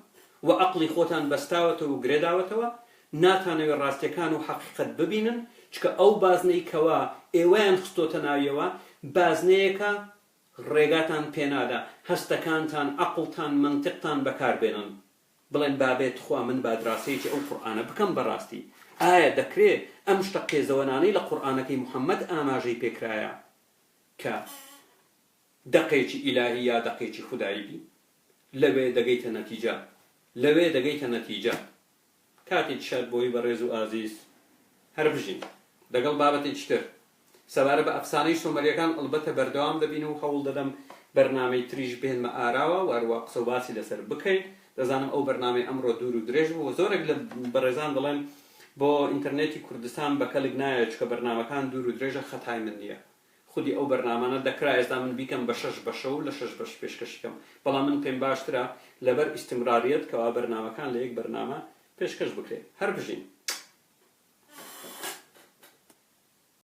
و عەقڵی خۆتان بەستاوەتەوە و گرێداوەتەوە، ناتانەوێت ڕاستیەکان و حەقیقەت ببینن. چکە ئەو بازنەی کەوا ئێوەیان خستۆتە ناویەوە بازنەیەکە ڕێگاتان پێنادا، هەستەکانتان، عەقڵتان، منتیقتان بەکاربێنن. بڵێن بابێت خوا من بادراسەیەکی ئەو قورئانە بکەم بەڕاستی. ئایا دەکرێت ئەم شتە قێزەوەنانەی لە قورئانەکەی موحەممەد ئاماژەی پێکرایە کە دەقێکی ئیلاهی یا دەقێکی خودایی بی؟ لەوێ دەگەیتە نەتیجە، لەوێ دەگەیتە نەتیجە. کاتێک شاد بۆی بەڕێز و ئازیز هەر بژین لەگەڵ بابەتێکی تر سەبارە بە ئەفسانەی سۆمەریەکان ئەلبەتە بەردەوام دەبین و هەوڵ دەدەم بەرنامەی تریش بهێنمە ئاراوە و هەروە قسە و باسی لەسەر بکەین. دەزانم ئەو بەرنامەی ئەمڕۆ دوور و درێژ بوو و زۆرێک لە بەڕێزان دەڵێن بۆ ئینتەرنێتی کوردستان بەکەلک نایە چکە بەرنامەکان دوور و درێژە خەتای من نییە. خودی ئەو بەرنامانە دەکرا ئێستا من بیکەم بە 6 بەشە و لە 6 بەش پێشکەشیکەم، بەڵام من پێم باشترە لەبەر ئیستیمراریەت کەوا بەرنامەکان لە یەک بەرنامە پێشکەش بکرێت. هەر بژین.